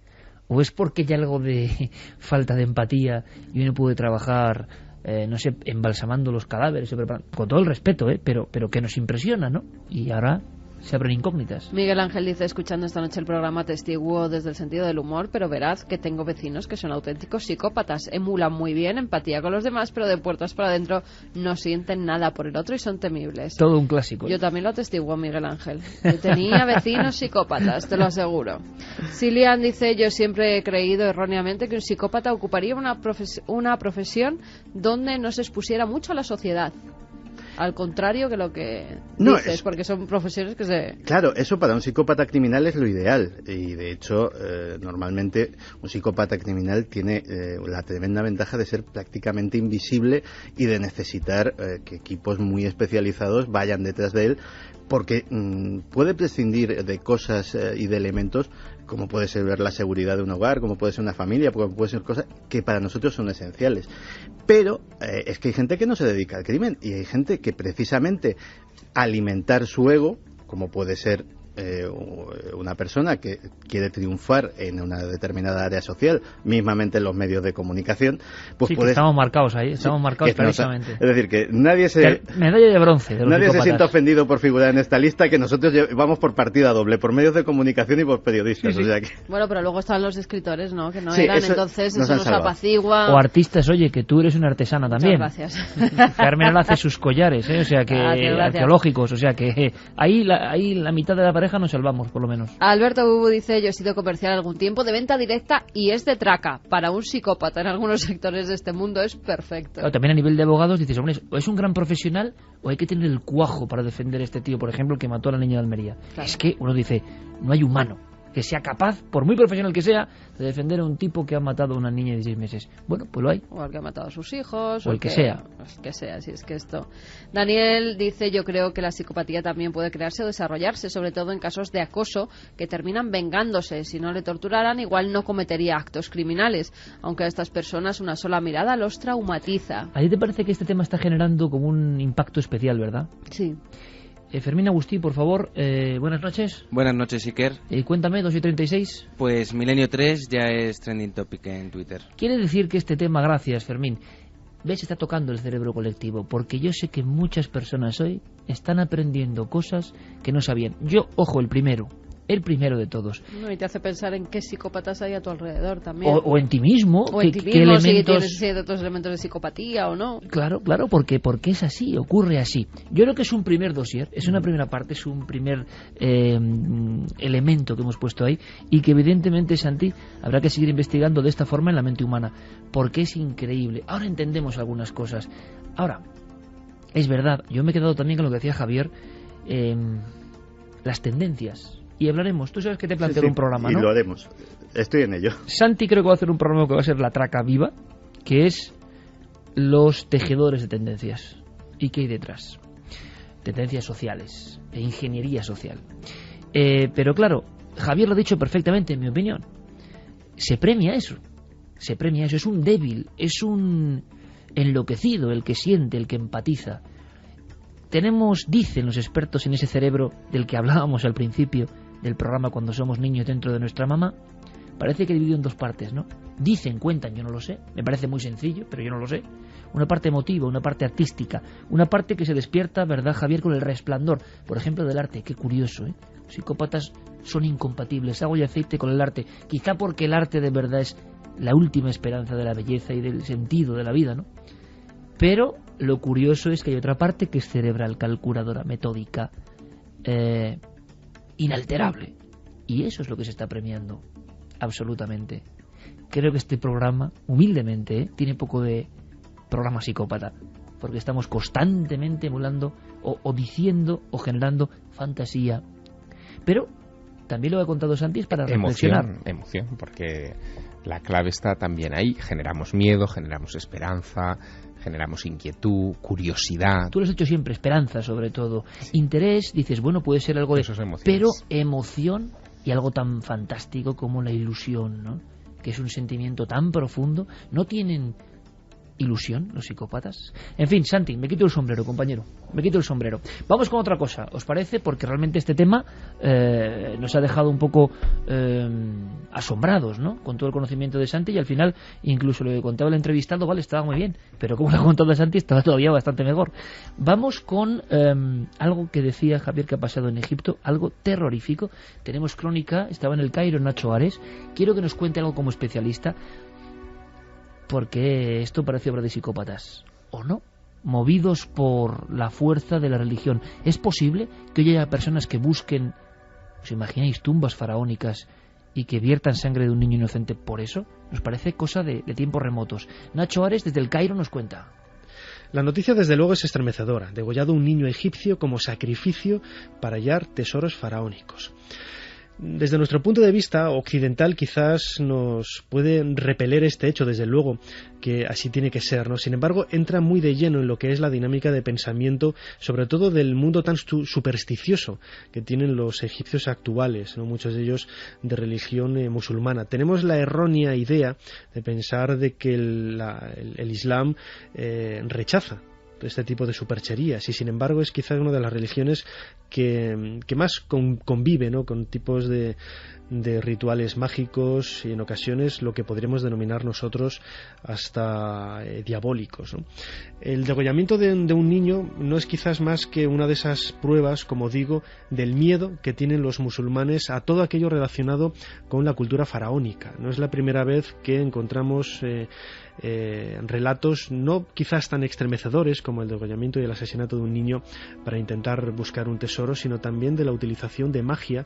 ¿O es porque hay algo de falta de empatía y uno puede trabajar... no sé, embalsamando los cadáveres, con todo el respeto, pero que nos impresiona, ¿no? Y ahora se abren incógnitas. Miguel Ángel dice, escuchando esta noche el programa, testiguo desde el sentido del humor, pero verás que tengo vecinos que son auténticos psicópatas, emulan muy bien empatía con los demás, pero de puertas para adentro no sienten nada por el otro y son temibles. Todo un clásico. Yo también lo atestiguo, Miguel Ángel. Yo tenía vecinos psicópatas, te lo aseguro. Silian dice, yo siempre he creído erróneamente que un psicópata ocuparía una profesión donde no se expusiera mucho a la sociedad. Al contrario que lo que dices, porque son profesiones que se... Claro, eso para un psicópata criminal es lo ideal. Y de hecho, normalmente un psicópata criminal tiene la tremenda ventaja de ser prácticamente invisible y de necesitar que equipos muy especializados vayan detrás de él, porque puede prescindir de cosas y de elementos como puede ser ver la seguridad de un hogar, como puede ser una familia, como puede ser cosas que para nosotros son esenciales. Pero es que hay gente que no se dedica al crimen y hay gente que precisamente alimentar su ego, como puede ser una persona que quiere triunfar en una determinada área social, mismamente en los medios de comunicación, pues sí, que estamos marcados ahí, estamos marcados clarísimamente. Es decir, que nadie se... Medalla de bronce de los nadie psicópatas. se sienta ofendido por figurar en esta lista, que nosotros vamos por partida doble, por medios de comunicación y por periodistas. Sí, sí. O sea que... Bueno, pero luego están los escritores, ¿no? Que no sí, eran, entonces eso nos apacigua. O artistas, oye, que tú eres una artesana también. Muchas gracias. Carmen hace sus collares, o sea que arqueológicos, o sea que ahí la mitad de la pareja nos salvamos, por lo menos. Alberto Bubu dice, yo he sido comercial algún tiempo de venta directa y es de traca. Para un psicópata en algunos sectores de este mundo es perfecto. Claro, también a nivel de abogados dices, hombre, o es un gran profesional o hay que tener el cuajo para defender a este tío, por ejemplo, que mató a la niña de Almería. Claro. Es que uno dice, no hay humano que sea capaz, por muy profesional que sea, de defender a un tipo que ha matado a una niña de 16 meses. Bueno, pues lo hay. O al que ha matado a sus hijos. O el que sea. El que sea, si es que esto... Daniel dice, yo creo que la psicopatía también puede crearse o desarrollarse, sobre todo en casos de acoso, que terminan vengándose. Si no le torturaran, igual no cometería actos criminales, aunque a estas personas una sola mirada los traumatiza. ¿A ti te parece que este tema está generando como un impacto especial, verdad? Sí. Fermín Agustí, por favor, buenas noches. Buenas noches, Iker. Cuéntame, 2:36. Pues Milenio 3 ya es trending topic en Twitter. Quiere decir que este tema, gracias, Fermín, ves, está tocando el cerebro colectivo, porque yo sé que muchas personas hoy están aprendiendo cosas que no sabían. Yo, ojo, el primero de todos. No, y te hace pensar en qué psicópatas hay a tu alrededor también. O en ti mismo. O en ti mismo, elementos... si tienes otros elementos de psicopatía o no. Claro, porque es así, ocurre así. Yo creo que es un primer dossier, es una primera parte, es un primer elemento que hemos puesto ahí y que evidentemente, Santi, habrá que seguir investigando de esta forma en la mente humana, porque es increíble. Ahora entendemos algunas cosas. Ahora, es verdad, yo me he quedado también con lo que decía Javier, las tendencias. Y hablaremos. Tú sabes que te planteo un programa, ¿no? Y lo haremos. Estoy en ello. Santi creo que va a hacer un programa que va a ser la traca viva, que es los tejedores de tendencias. ¿Y qué hay detrás? Tendencias sociales, de ingeniería social. Pero claro, Javier lo ha dicho perfectamente, en mi opinión. Se premia eso. Es un débil, es un enloquecido el que siente, el que empatiza. Tenemos, dicen los expertos en ese cerebro del que hablábamos al principio del programa cuando somos niños dentro de nuestra mamá, parece que dividido en dos partes, ¿no? Dicen, cuentan, yo no lo sé, me parece muy sencillo, pero yo no lo sé. Una parte emotiva, una parte artística, una parte que se despierta, ¿verdad, Javier?, con el resplandor, por ejemplo, del arte. Qué curioso, ¿eh? Los psicópatas son incompatibles, agua y aceite con el arte, quizá porque el arte de verdad es la última esperanza de la belleza y del sentido de la vida, ¿no? Pero lo curioso es que hay otra parte que es cerebral, calculadora, metódica, inalterable. Y eso es lo que se está premiando, absolutamente. Creo que este programa, humildemente, tiene poco de programa psicópata, porque estamos constantemente emulando o diciendo o generando fantasía. Pero también lo ha contado Santi para reflexionar. Emoción, porque la clave está también ahí. Generamos miedo, generamos esperanza, generamos inquietud, curiosidad. Tú lo has hecho siempre, esperanza sobre todo. Sí. Interés, dices, bueno, puede ser algo de... Pero emoción y algo tan fantástico como la ilusión, ¿no? Que es un sentimiento tan profundo. No tienen ilusión, los psicópatas. En fin, Santi, me quito el sombrero, compañero. Me quito el sombrero. Vamos con otra cosa, ¿os parece? Porque realmente este tema nos ha dejado un poco asombrados, ¿no? Con todo el conocimiento de Santi, y al final, incluso lo que contaba el entrevistado, vale, estaba muy bien, pero como lo ha contado Santi, estaba todavía bastante mejor. Vamos con algo que decía Javier que ha pasado en Egipto, algo terrorífico. Tenemos crónica, estaba en el Cairo Nacho Ares. Quiero que nos cuente algo como especialista, porque esto parece obra de psicópatas, ¿o no? Movidos por la fuerza de la religión. ¿Es posible que hoy haya personas que busquen, os imagináis, tumbas faraónicas y que viertan sangre de un niño inocente por eso? Nos parece cosa de tiempos remotos. Nacho Ares desde el Cairo nos cuenta. La noticia desde luego es estremecedora. Degollado un niño egipcio como sacrificio para hallar tesoros faraónicos. Desde nuestro punto de vista occidental quizás nos puede repeler este hecho, desde luego, que así tiene que ser, ¿no? Sin embargo, entra muy de lleno en lo que es la dinámica de pensamiento, sobre todo del mundo tan supersticioso que tienen los egipcios actuales, ¿no? Muchos de ellos de religión musulmana. Tenemos la errónea idea de pensar de que el Islam rechaza este tipo de supercherías, y sin embargo es quizás una de las religiones que más convive, ¿no?, con tipos de rituales mágicos y en ocasiones lo que podríamos denominar nosotros hasta diabólicos, ¿no? El degollamiento de un niño no es quizás más que una de esas pruebas, como digo, del miedo que tienen los musulmanes a todo aquello relacionado con la cultura faraónica. No es la primera vez que encontramos relatos no quizás tan estremecedores como el degollamiento y el asesinato de un niño para intentar buscar un tesoro, sino también de la utilización de magia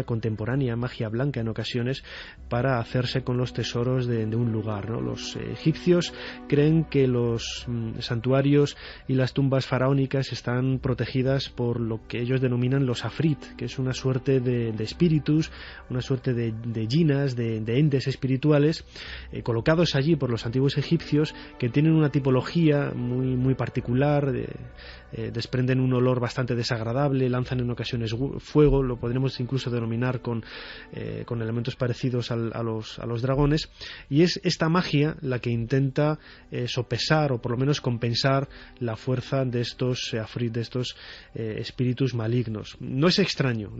contemporánea, magia blanca en ocasiones, para hacerse con los tesoros de un lugar, ¿no? Los egipcios creen que los santuarios y las tumbas faraónicas están protegidas por lo que ellos denominan los afrit, que es una suerte de espíritus, una suerte de jinas, de entes espirituales colocados allí por los antiguos egipcios, que tienen una tipología muy particular, desprenden un olor bastante desagradable, lanzan en ocasiones fuego, lo podremos incluso denominar con elementos parecidos a los dragones, y es esta magia la que intenta sopesar o por lo menos compensar la fuerza de estos afrit, de estos espíritus malignos. No es extraño,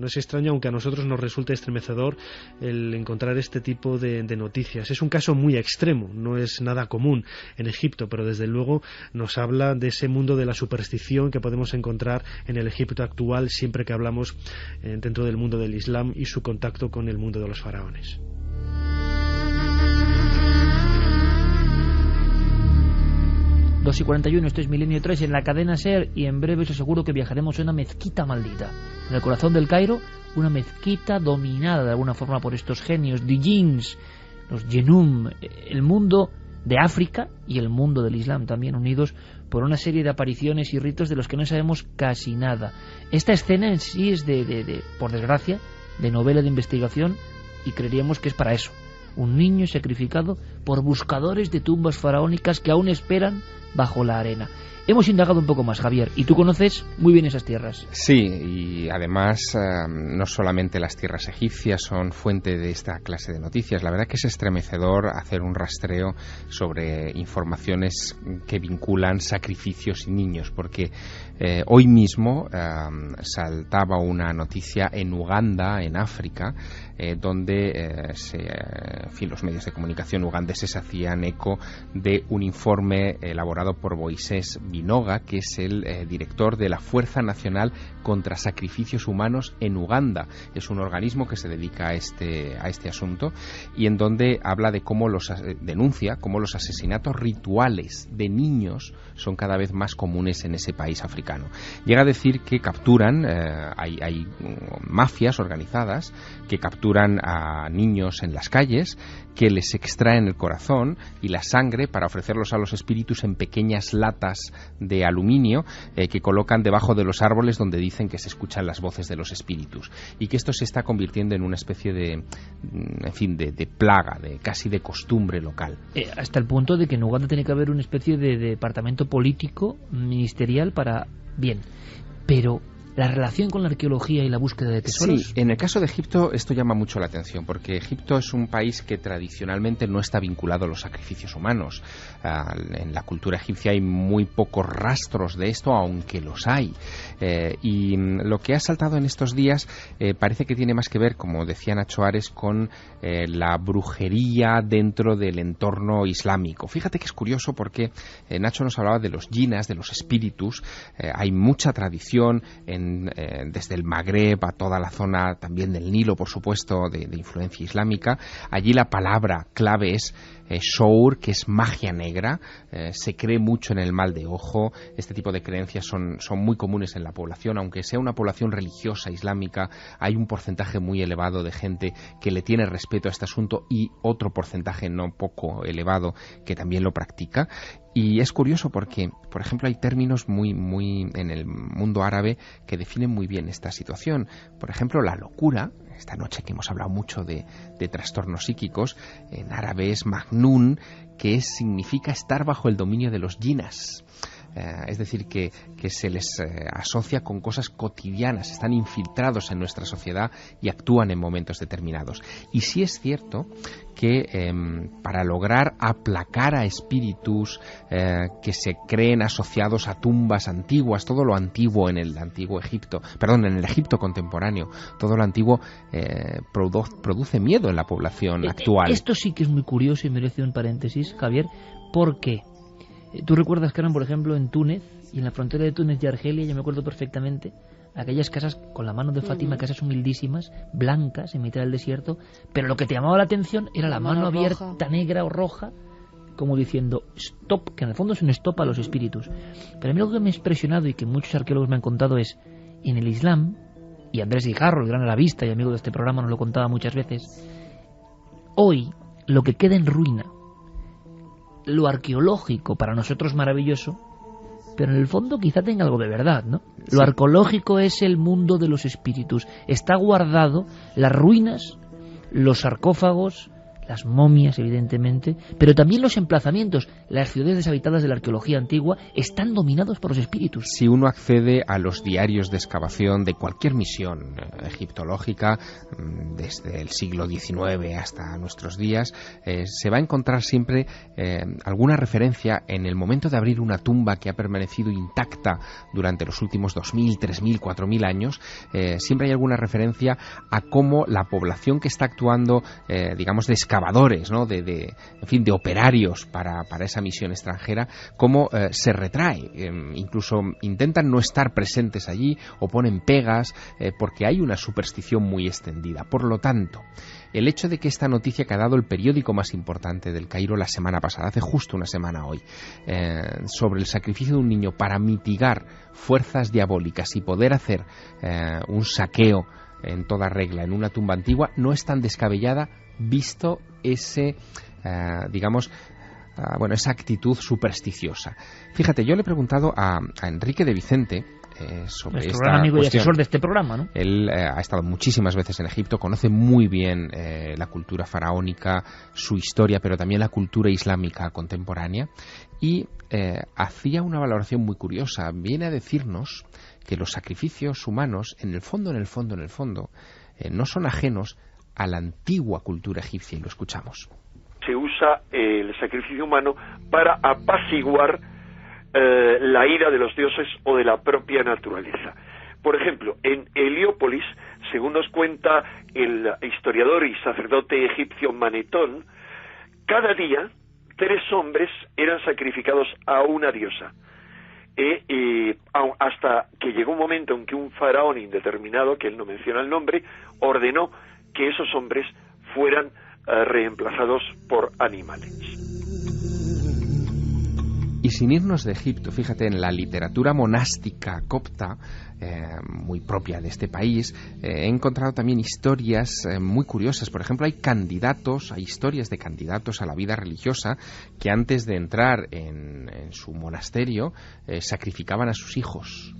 aunque a nosotros nos resulte estremecedor el encontrar este tipo de noticias. Es un caso muy extremo, no es nada común en Egipto, pero desde luego nos habla de ese mundo de la superstición que podemos encontrar en el Egipto actual siempre que hablamos dentro del mundo del Islam y su contacto con el mundo de los faraones. Dos y 41, esto es Milenio 3 en la cadena SER, y en breve os aseguro que viajaremos a una mezquita maldita. En el corazón del Cairo, una mezquita dominada de alguna forma por estos genios, dijins, los Yenum, el mundo de África y el mundo del Islam también unidos por una serie de apariciones y ritos de los que no sabemos casi nada. Esta escena en sí es por desgracia, de novela de investigación, y creeríamos que es para eso. Un niño sacrificado por buscadores de tumbas faraónicas que aún esperan bajo la arena. Hemos indagado un poco más, Javier, y tú conoces muy bien esas tierras. Sí, y además no solamente las tierras egipcias son fuente de esta clase de noticias. La verdad que es estremecedor hacer un rastreo sobre informaciones que vinculan sacrificios y niños, porque hoy mismo saltaba una noticia en Uganda, en África, donde los medios de comunicación ugandeses hacían eco de un informe elaborado por Moisés Binoga, que es el director de la Fuerza Nacional contra Sacrificios Humanos en Uganda. Es un organismo que se dedica a este asunto, y en donde habla de cómo denuncia cómo los asesinatos rituales de niños son cada vez más comunes en ese país africano. Llega a decir que capturan, hay mafias organizadas que capturan a niños en las calles, que les extraen el corazón y la sangre para ofrecerlos a los espíritus en pequeñas latas de aluminio que colocan debajo de los árboles, donde dicen que se escuchan las voces de los espíritus, y que esto se está convirtiendo en una especie de plaga, casi de costumbre local. Hasta el punto de que en Uganda tiene que haber una especie de departamento político ministerial para... Bien, pero la relación con la arqueología y la búsqueda de tesoros? Sí, en el caso de Egipto esto llama mucho la atención, porque Egipto es un país que tradicionalmente no está vinculado a los sacrificios humanos. En la cultura egipcia hay muy pocos rastros de esto, aunque los hay. Y lo que ha saltado en estos días parece que tiene más que ver, como decía Nacho Ares, con la brujería dentro del entorno islámico. Fíjate que es curioso porque Nacho nos hablaba de los jinas, de los espíritus. Hay mucha tradición desde el Magreb a toda la zona también del Nilo, por supuesto, de influencia islámica. Allí la palabra clave es shour, que es magia negra. Se cree mucho en el mal de ojo. Este tipo de creencias son muy comunes en la población. Aunque sea una población religiosa islámica, hay un porcentaje muy elevado de gente que le tiene respeto a este asunto y otro porcentaje no poco elevado que también lo practica. Y es curioso porque, por ejemplo, hay términos muy en el mundo árabe que definen muy bien esta situación. Por ejemplo, la locura. Esta noche que hemos hablado mucho de trastornos psíquicos, en árabe es magnun, que significa estar bajo el dominio de los jinas. Es decir, que se les asocia con cosas cotidianas, están infiltrados en nuestra sociedad y actúan en momentos determinados. Y sí es cierto que para lograr aplacar a espíritus que se creen asociados a tumbas antiguas, todo lo antiguo en el antiguo Egipto, en el Egipto contemporáneo, todo lo antiguo produce miedo en la población actual. Esto sí que es muy curioso y merece un paréntesis, Javier, porque tú recuerdas que eran, por ejemplo, en Túnez, y en la frontera de Túnez y Argelia, yo me acuerdo perfectamente, aquellas casas con la mano de Fátima, casas humildísimas, blancas, en mitad del desierto, pero lo que te llamaba la atención era la mano abierta, roja, negra o roja, como diciendo stop, que en el fondo es un stop a los espíritus. Pero a mí lo que me ha impresionado y que muchos arqueólogos me han contado es, en el Islam, y Andrés Guijarro, el gran arabista y amigo de este programa, nos lo contaba muchas veces, hoy lo que queda en ruina, lo arqueológico para nosotros maravilloso, pero en el fondo quizá tenga algo de verdad, ¿no? Lo arqueológico es el mundo de los espíritus. Está guardado las ruinas, los sarcófagos, las momias, evidentemente, pero también los emplazamientos, las ciudades deshabitadas de la arqueología antigua, están dominados por los espíritus. Si uno accede a los diarios de excavación de cualquier misión egiptológica, desde el siglo XIX hasta nuestros días, se va a encontrar siempre alguna referencia en el momento de abrir una tumba que ha permanecido intacta durante los últimos 2.000, 3.000, 4.000 años. Siempre hay alguna referencia a cómo la población que está actuando, digamos, de excavadores, ¿no? de operarios para esa misión extranjera, cómo se retrae, incluso intentan no estar presentes allí o ponen pegas, porque hay una superstición muy extendida. Por lo tanto, el hecho de que esta noticia que ha dado el periódico más importante del Cairo la semana pasada, hace justo una semana hoy, sobre el sacrificio de un niño para mitigar fuerzas diabólicas y poder hacer un saqueo en toda regla en una tumba antigua, no es tan descabellada visto esa actitud supersticiosa. Fíjate, yo le he preguntado a Enrique de Vicente sobre nuestro esta gran amigo cuestión. Y asesor de este programa, ¿no? Él ha estado muchísimas veces en Egipto, conoce muy bien la cultura faraónica, su historia, pero también la cultura islámica contemporánea, y hacía una valoración muy curiosa. Viene a decirnos que los sacrificios humanos, en el fondo, no son ajenos a la antigua cultura egipcia, y lo escuchamos. Se usa el sacrificio humano para apaciguar la ira de los dioses o de la propia naturaleza. Por ejemplo, en Heliópolis, según nos cuenta el historiador y sacerdote egipcio Manetón, cada día 3 hombres eran sacrificados a una diosa. Hasta que llegó un momento en que un faraón indeterminado, que él no menciona el nombre, ordenó que esos hombres fueran reemplazados por animales. Y sin irnos de Egipto, fíjate, en la literatura monástica copta, muy propia de este país, he encontrado también historias muy curiosas. Por ejemplo, hay historias de candidatos a la vida religiosa que antes de entrar en su monasterio sacrificaban a sus hijos.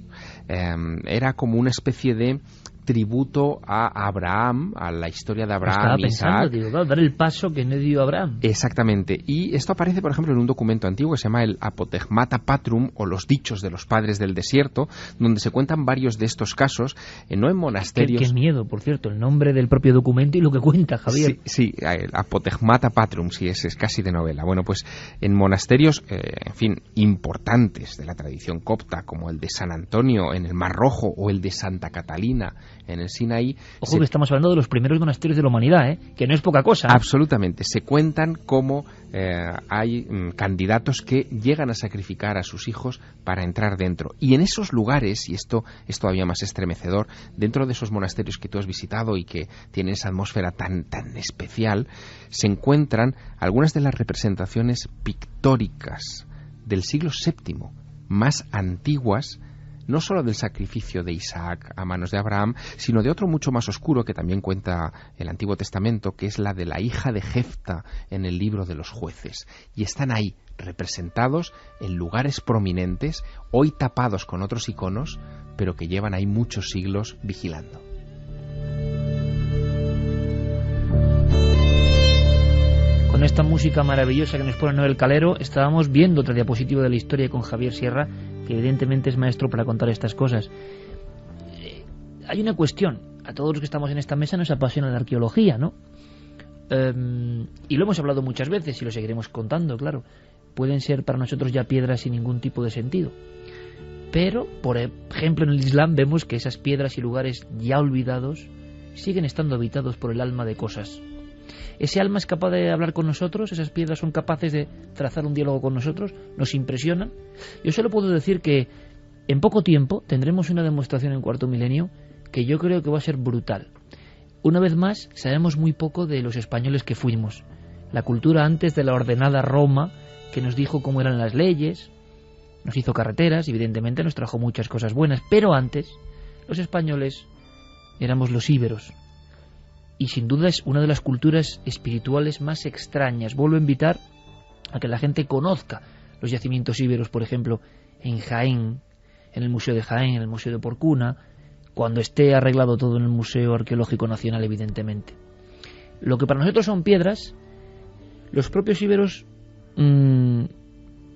Era como una especie de tributo a Abraham, a la historia de Abraham. Estaba y pensando, Isaac. digo, claro, dar el paso que no dio Abraham. Exactamente. Y esto aparece, por ejemplo, en un documento antiguo que se llama el Apotegmata Patrum, o los dichos de los padres del desierto, donde se cuentan varios de estos casos, no en monasterios. Qué miedo, por cierto, el nombre del propio documento y lo que cuenta, Javier. Sí, el Apotegmata Patrum, sí, es casi de novela. Bueno, pues en monasterios, en fin, importantes de la tradición copta, como el de San Antonio en el Mar Rojo o el de Santa Catalina en el Sinaí. Ojo, que estamos hablando de los primeros monasterios de la humanidad, que no es poca cosa. Absolutamente. Se cuentan cómo hay candidatos que llegan a sacrificar a sus hijos para entrar dentro. Y en esos lugares, y esto es todavía más estremecedor, dentro de esos monasterios que tú has visitado y que tienen esa atmósfera tan especial, se encuentran algunas de las representaciones pictóricas del siglo VII, más antiguas, no solo del sacrificio de Isaac a manos de Abraham, sino de otro mucho más oscuro que también cuenta el Antiguo Testamento, que es la de la hija de Jefta en el libro de los jueces. Y están ahí, representados en lugares prominentes, hoy tapados con otros iconos, pero que llevan ahí muchos siglos vigilando. Con esta música maravillosa que nos pone Noel Calero, estábamos viendo otra diapositiva de la historia con Javier Sierra, que evidentemente es maestro para contar estas cosas. Hay una cuestión, a todos los que estamos en esta mesa nos apasiona la arqueología, ¿no? Y lo hemos hablado muchas veces y lo seguiremos contando, claro. Pueden ser para nosotros ya piedras sin ningún tipo de sentido. Pero, por ejemplo, en el Islam vemos que esas piedras y lugares ya olvidados siguen estando habitados por el alma de cosas. Ese alma es capaz de hablar con nosotros, esas piedras son capaces de trazar un diálogo con nosotros, nos impresionan. Yo solo puedo decir que en poco tiempo tendremos una demostración en Cuarto Milenio que yo creo que va a ser brutal. Una vez más, sabemos muy poco de los españoles que fuimos. La cultura antes de la ordenada Roma, que nos dijo cómo eran las leyes, nos hizo carreteras, evidentemente nos trajo muchas cosas buenas, pero antes los españoles éramos los íberos. Y sin duda es una de las culturas espirituales más extrañas. Vuelvo a invitar a que la gente conozca los yacimientos íberos, por ejemplo, en Jaén, en el Museo de Jaén, en el Museo de Porcuna, cuando esté arreglado todo en el Museo Arqueológico Nacional, evidentemente. Lo que para nosotros son piedras, los propios íberos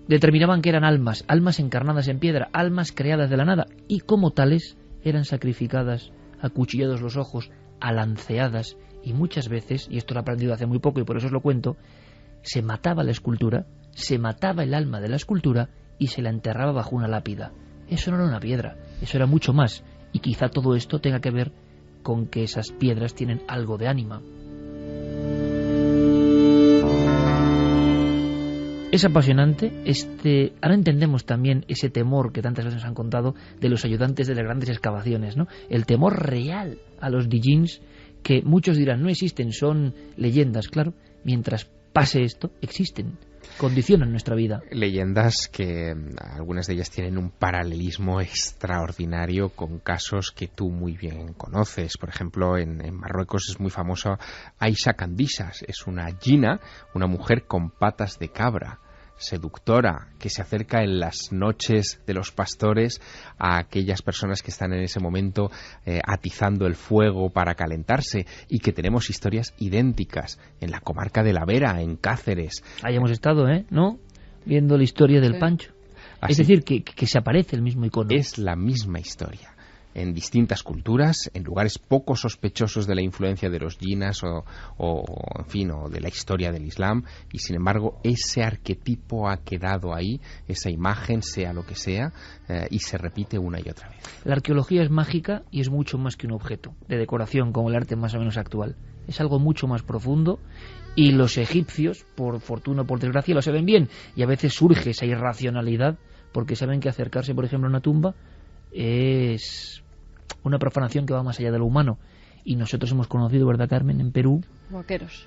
determinaban que eran almas encarnadas en piedra, almas creadas de la nada, y como tales eran sacrificadas, acuchillados los ojos, alanceadas, y muchas veces, y esto lo he aprendido hace muy poco y por eso os lo cuento, se mataba la escultura, se mataba el alma de la escultura y se la enterraba bajo una lápida. Eso no era una piedra, eso era mucho más, y quizá todo esto tenga que ver con que esas piedras tienen algo de ánima. Es apasionante, ahora entendemos también ese temor que tantas veces nos han contado de los ayudantes de las grandes excavaciones, ¿no? El temor real a los Dijins, que muchos dirán no existen, son leyendas, claro, mientras pase esto, existen, condicionan nuestra vida. Leyendas que algunas de ellas tienen un paralelismo extraordinario con casos que tú muy bien conoces. Por ejemplo, en Marruecos es muy famoso Aisha Candisas, es una jina, una mujer con patas de cabra, seductora, que se acerca en las noches de los pastores a aquellas personas que están en ese momento atizando el fuego para calentarse, y que tenemos historias idénticas en la comarca de La Vera, en Cáceres. Ahí hemos estado, ¿no? Viendo la historia del Pancho. Así, es decir, que se aparece el mismo icono. Es la misma historia, en distintas culturas, en lugares poco sospechosos de la influencia de los jinas o de la historia del Islam, y sin embargo ese arquetipo ha quedado ahí, esa imagen, sea lo que sea, y se repite una y otra vez. La arqueología es mágica y es mucho más que un objeto de decoración como el arte más o menos actual. Es algo mucho más profundo, y los egipcios, por fortuna o por desgracia, lo saben bien, y a veces surge esa irracionalidad porque saben que acercarse, por ejemplo, a una tumba es una profanación que va más allá de lo humano. Y nosotros hemos conocido, ¿verdad, Carmen?, en Perú, huaqueros.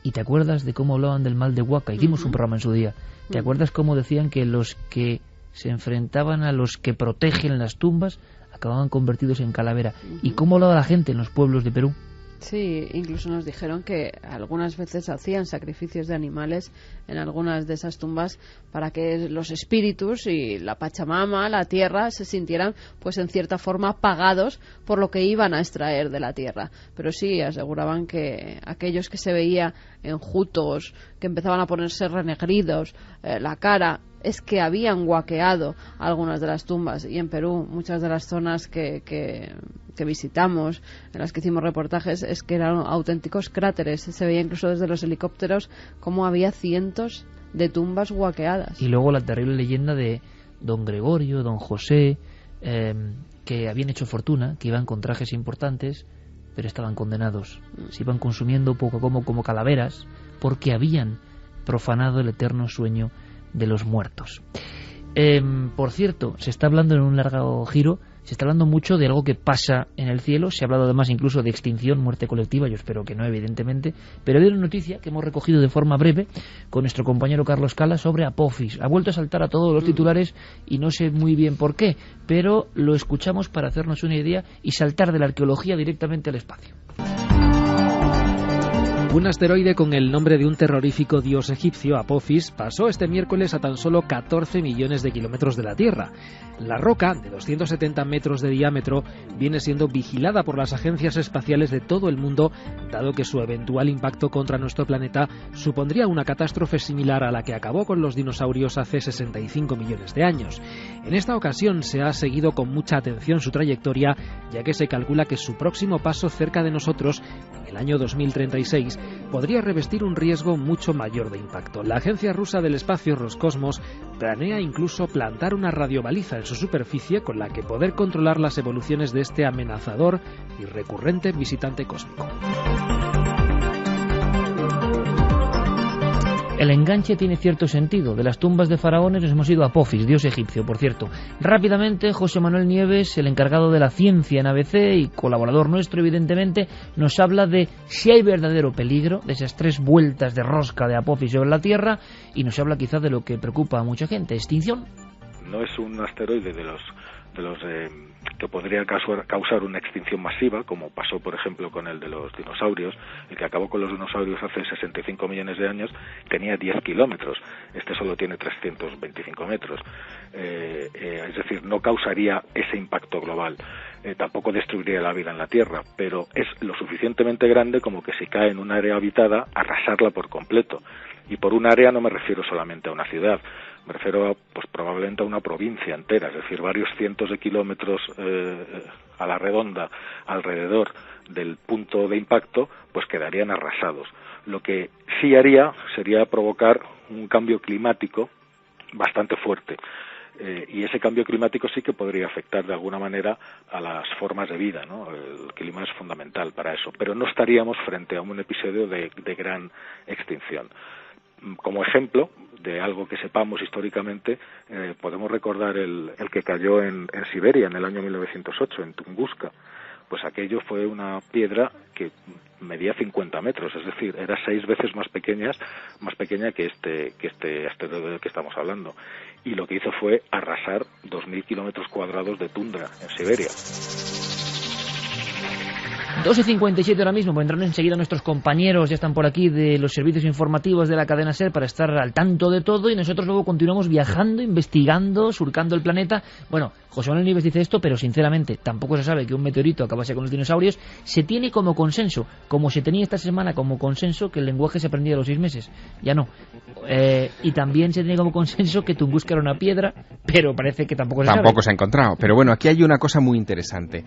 ¿Y te acuerdas de cómo hablaban del mal de Huaca? Hicimos un programa en su día. ¿Te acuerdas cómo decían que los que se enfrentaban a los que protegen las tumbas acababan convertidos en calavera? ¿Y cómo hablaba la gente en los pueblos de Perú? Sí, incluso nos dijeron que algunas veces hacían sacrificios de animales en algunas de esas tumbas para que los espíritus y la Pachamama, la tierra, se sintieran pues en cierta forma pagados por lo que iban a extraer de la tierra. Pero sí, aseguraban que aquellos que se veía enjutos, que empezaban a ponerse renegridos, la cara, es que habían guaqueado algunas de las tumbas. Y en Perú, muchas de las zonas que visitamos, en las que hicimos reportajes, es que eran auténticos cráteres. Se veía incluso desde los helicópteros cómo había cientos de tumbas guaqueadas. Y luego la terrible leyenda de don Gregorio, don José, que habían hecho fortuna, que iban con trajes importantes, pero estaban condenados. Se iban consumiendo poco como calaveras, porque habían profanado el eterno sueño de los muertos. Por cierto, se está hablando en un largo giro, se está hablando mucho de algo que pasa en el cielo. Se ha hablado además incluso de extinción, muerte colectiva. Yo espero que no, evidentemente, pero hay una noticia que hemos recogido de forma breve con nuestro compañero Carlos Cala sobre Apophis. Ha vuelto a saltar a todos los titulares y no sé muy bien por qué, pero lo escuchamos para hacernos una idea y saltar de la arqueología directamente al espacio. Un asteroide con el nombre de un terrorífico dios egipcio, Apophis, pasó este miércoles a tan solo 14 millones de kilómetros de la Tierra. La roca, de 270 metros de diámetro, viene siendo vigilada por las agencias espaciales de todo el mundo, dado que su eventual impacto contra nuestro planeta supondría una catástrofe similar a la que acabó con los dinosaurios hace 65 millones de años. En esta ocasión se ha seguido con mucha atención su trayectoria, ya que se calcula que su próximo paso cerca de nosotros, en el año 2036, podría revestir un riesgo mucho mayor de impacto. La agencia rusa del espacio Roscosmos planea incluso plantar una radiobaliza en su superficie con la que poder controlar las evoluciones de este amenazador y recurrente visitante cósmico. El enganche tiene cierto sentido. De las tumbas de faraones nos hemos ido a Apophis, dios egipcio, por cierto. Rápidamente, José Manuel Nieves, el encargado de la ciencia en ABC y colaborador nuestro, evidentemente, nos habla de si hay verdadero peligro, de esas 3 vueltas de rosca de Apophis sobre la Tierra, y nos habla quizás de lo que preocupa a mucha gente, extinción. No es un asteroide de los que podría causar una extinción masiva, como pasó, por ejemplo, con el de los dinosaurios. El que acabó con los dinosaurios hace 65 millones de años tenía 10 kilómetros. Este solo tiene 325 metros. Es decir, no causaría ese impacto global. Tampoco destruiría la vida en la Tierra, pero es lo suficientemente grande como que si cae en un área habitada, arrasarla por completo. Y por un área no me refiero solamente a una ciudad, me refiero pues probablemente a una provincia entera, es decir, varios cientos de kilómetros a la redonda alrededor del punto de impacto, pues quedarían arrasados. Lo que sí haría sería provocar un cambio climático bastante fuerte. Y ese cambio climático sí que podría afectar de alguna manera a las formas de vida, ¿no? El clima es fundamental para eso, pero no estaríamos frente a un episodio de gran extinción. Como ejemplo de algo que sepamos históricamente, podemos recordar el que cayó en Siberia en el año 1908, en Tunguska. Pues aquello fue una piedra que medía 50 metros, es decir, era 6 veces más pequeña que este asteroide del que estamos hablando. Y lo que hizo fue arrasar 2.000 kilómetros cuadrados de tundra en Siberia. 2:57 ahora mismo, vendrán enseguida nuestros compañeros, ya están por aquí, de los servicios informativos de la cadena SER para estar al tanto de todo, y nosotros luego continuamos viajando, investigando, surcando el planeta. Bueno, José Manuel Nieves dice esto, pero sinceramente tampoco se sabe que un meteorito acabase con los dinosaurios. Se tiene como consenso, como se tenía esta semana como consenso, que el lenguaje se aprendía a los 6 meses. Ya no. Y también se tiene como consenso que Tunguska era una piedra, pero parece que tampoco se ha encontrado. Pero bueno, aquí hay una cosa muy interesante.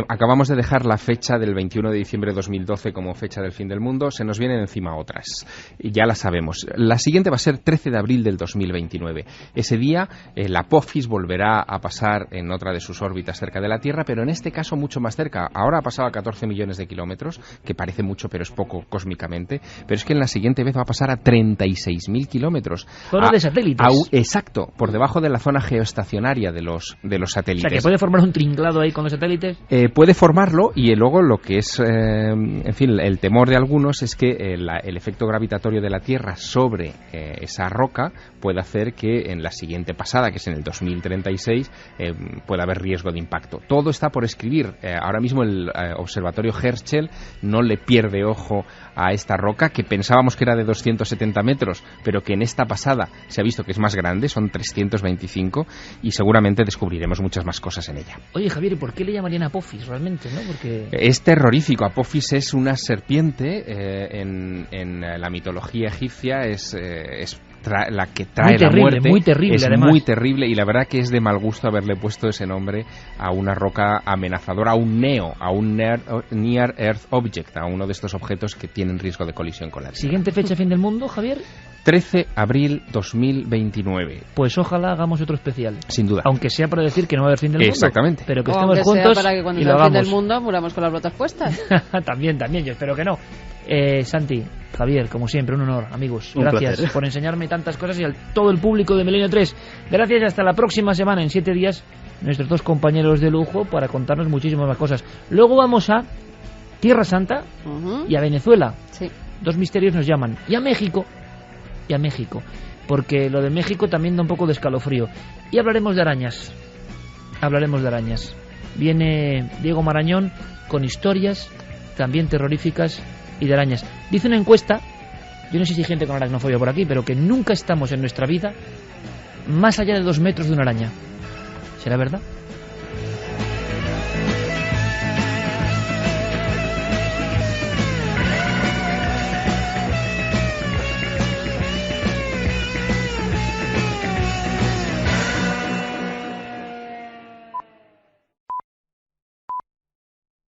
Acabamos de dejar la fecha del 21 de diciembre de 2012 como fecha del fin del mundo. Se nos vienen encima otras. Y ya las sabemos. La siguiente va a ser 13 de abril del 2029. Ese día, la Apophis volverá a pasar en otra de sus órbitas cerca de la Tierra, pero en este caso mucho más cerca. Ahora ha pasado a 14 millones de kilómetros, que parece mucho, pero es poco cósmicamente. Pero es que en la siguiente vez va a pasar a 36.000 kilómetros. Zona de satélites. Exacto, por debajo de la zona geoestacionaria de los satélites. O sea, que puede formar un tringlado ahí con los satélites. Puede formarlo, y luego lo que es, en fin, el temor de algunos es que el efecto gravitatorio de la Tierra sobre esa roca puede hacer que en la siguiente pasada, que es en el 2036, pueda haber riesgo de impacto. Todo está por escribir. Ahora mismo el observatorio Herschel no le pierde ojo a esta roca, que pensábamos que era de 270 metros, pero que en esta pasada se ha visto que es más grande, son 325, y seguramente descubriremos muchas más cosas en ella. Oye, Javier, ¿y por qué le llamarían Apophis realmente, no? Porque... Es terrorífico. Apophis es una serpiente, en la mitología egipcia es la que trae la muerte. Muy terrible, es además. Muy terrible, y la verdad que es de mal gusto haberle puesto ese nombre a una roca amenazadora, a un NEO, a un Near Earth Object, a uno de estos objetos que tienen riesgo de colisión con la Tierra. ¿Siguiente fecha fin del mundo, Javier? 13 abril 2029. Pues ojalá hagamos otro especial. Sin duda. Aunque sea para decir que no va a haber fin del mundo. Exactamente. Pero que o estemos aunque juntos sea para que cuando y sea lo el fin hagamos. del mundo muramos con las botas puestas. También, yo espero que no. Santi, Javier, como siempre, un honor, amigos. Un Gracias placer. por enseñarme tantas cosas y a todo el público de Milenio 3. Gracias, hasta la próxima semana, en 7 días, nuestros dos compañeros de lujo para contarnos muchísimas más cosas. Luego vamos a Tierra Santa y a Venezuela. Sí. Dos misterios nos llaman. Y a México. Porque lo de México también da un poco de escalofrío. Y hablaremos de arañas. Viene Diego Marañón con historias también terroríficas y de arañas. Dice una encuesta, yo no sé si hay gente con aracnofobia por aquí, pero que nunca estamos en nuestra vida más allá de 2 metros de una araña. ¿Será verdad?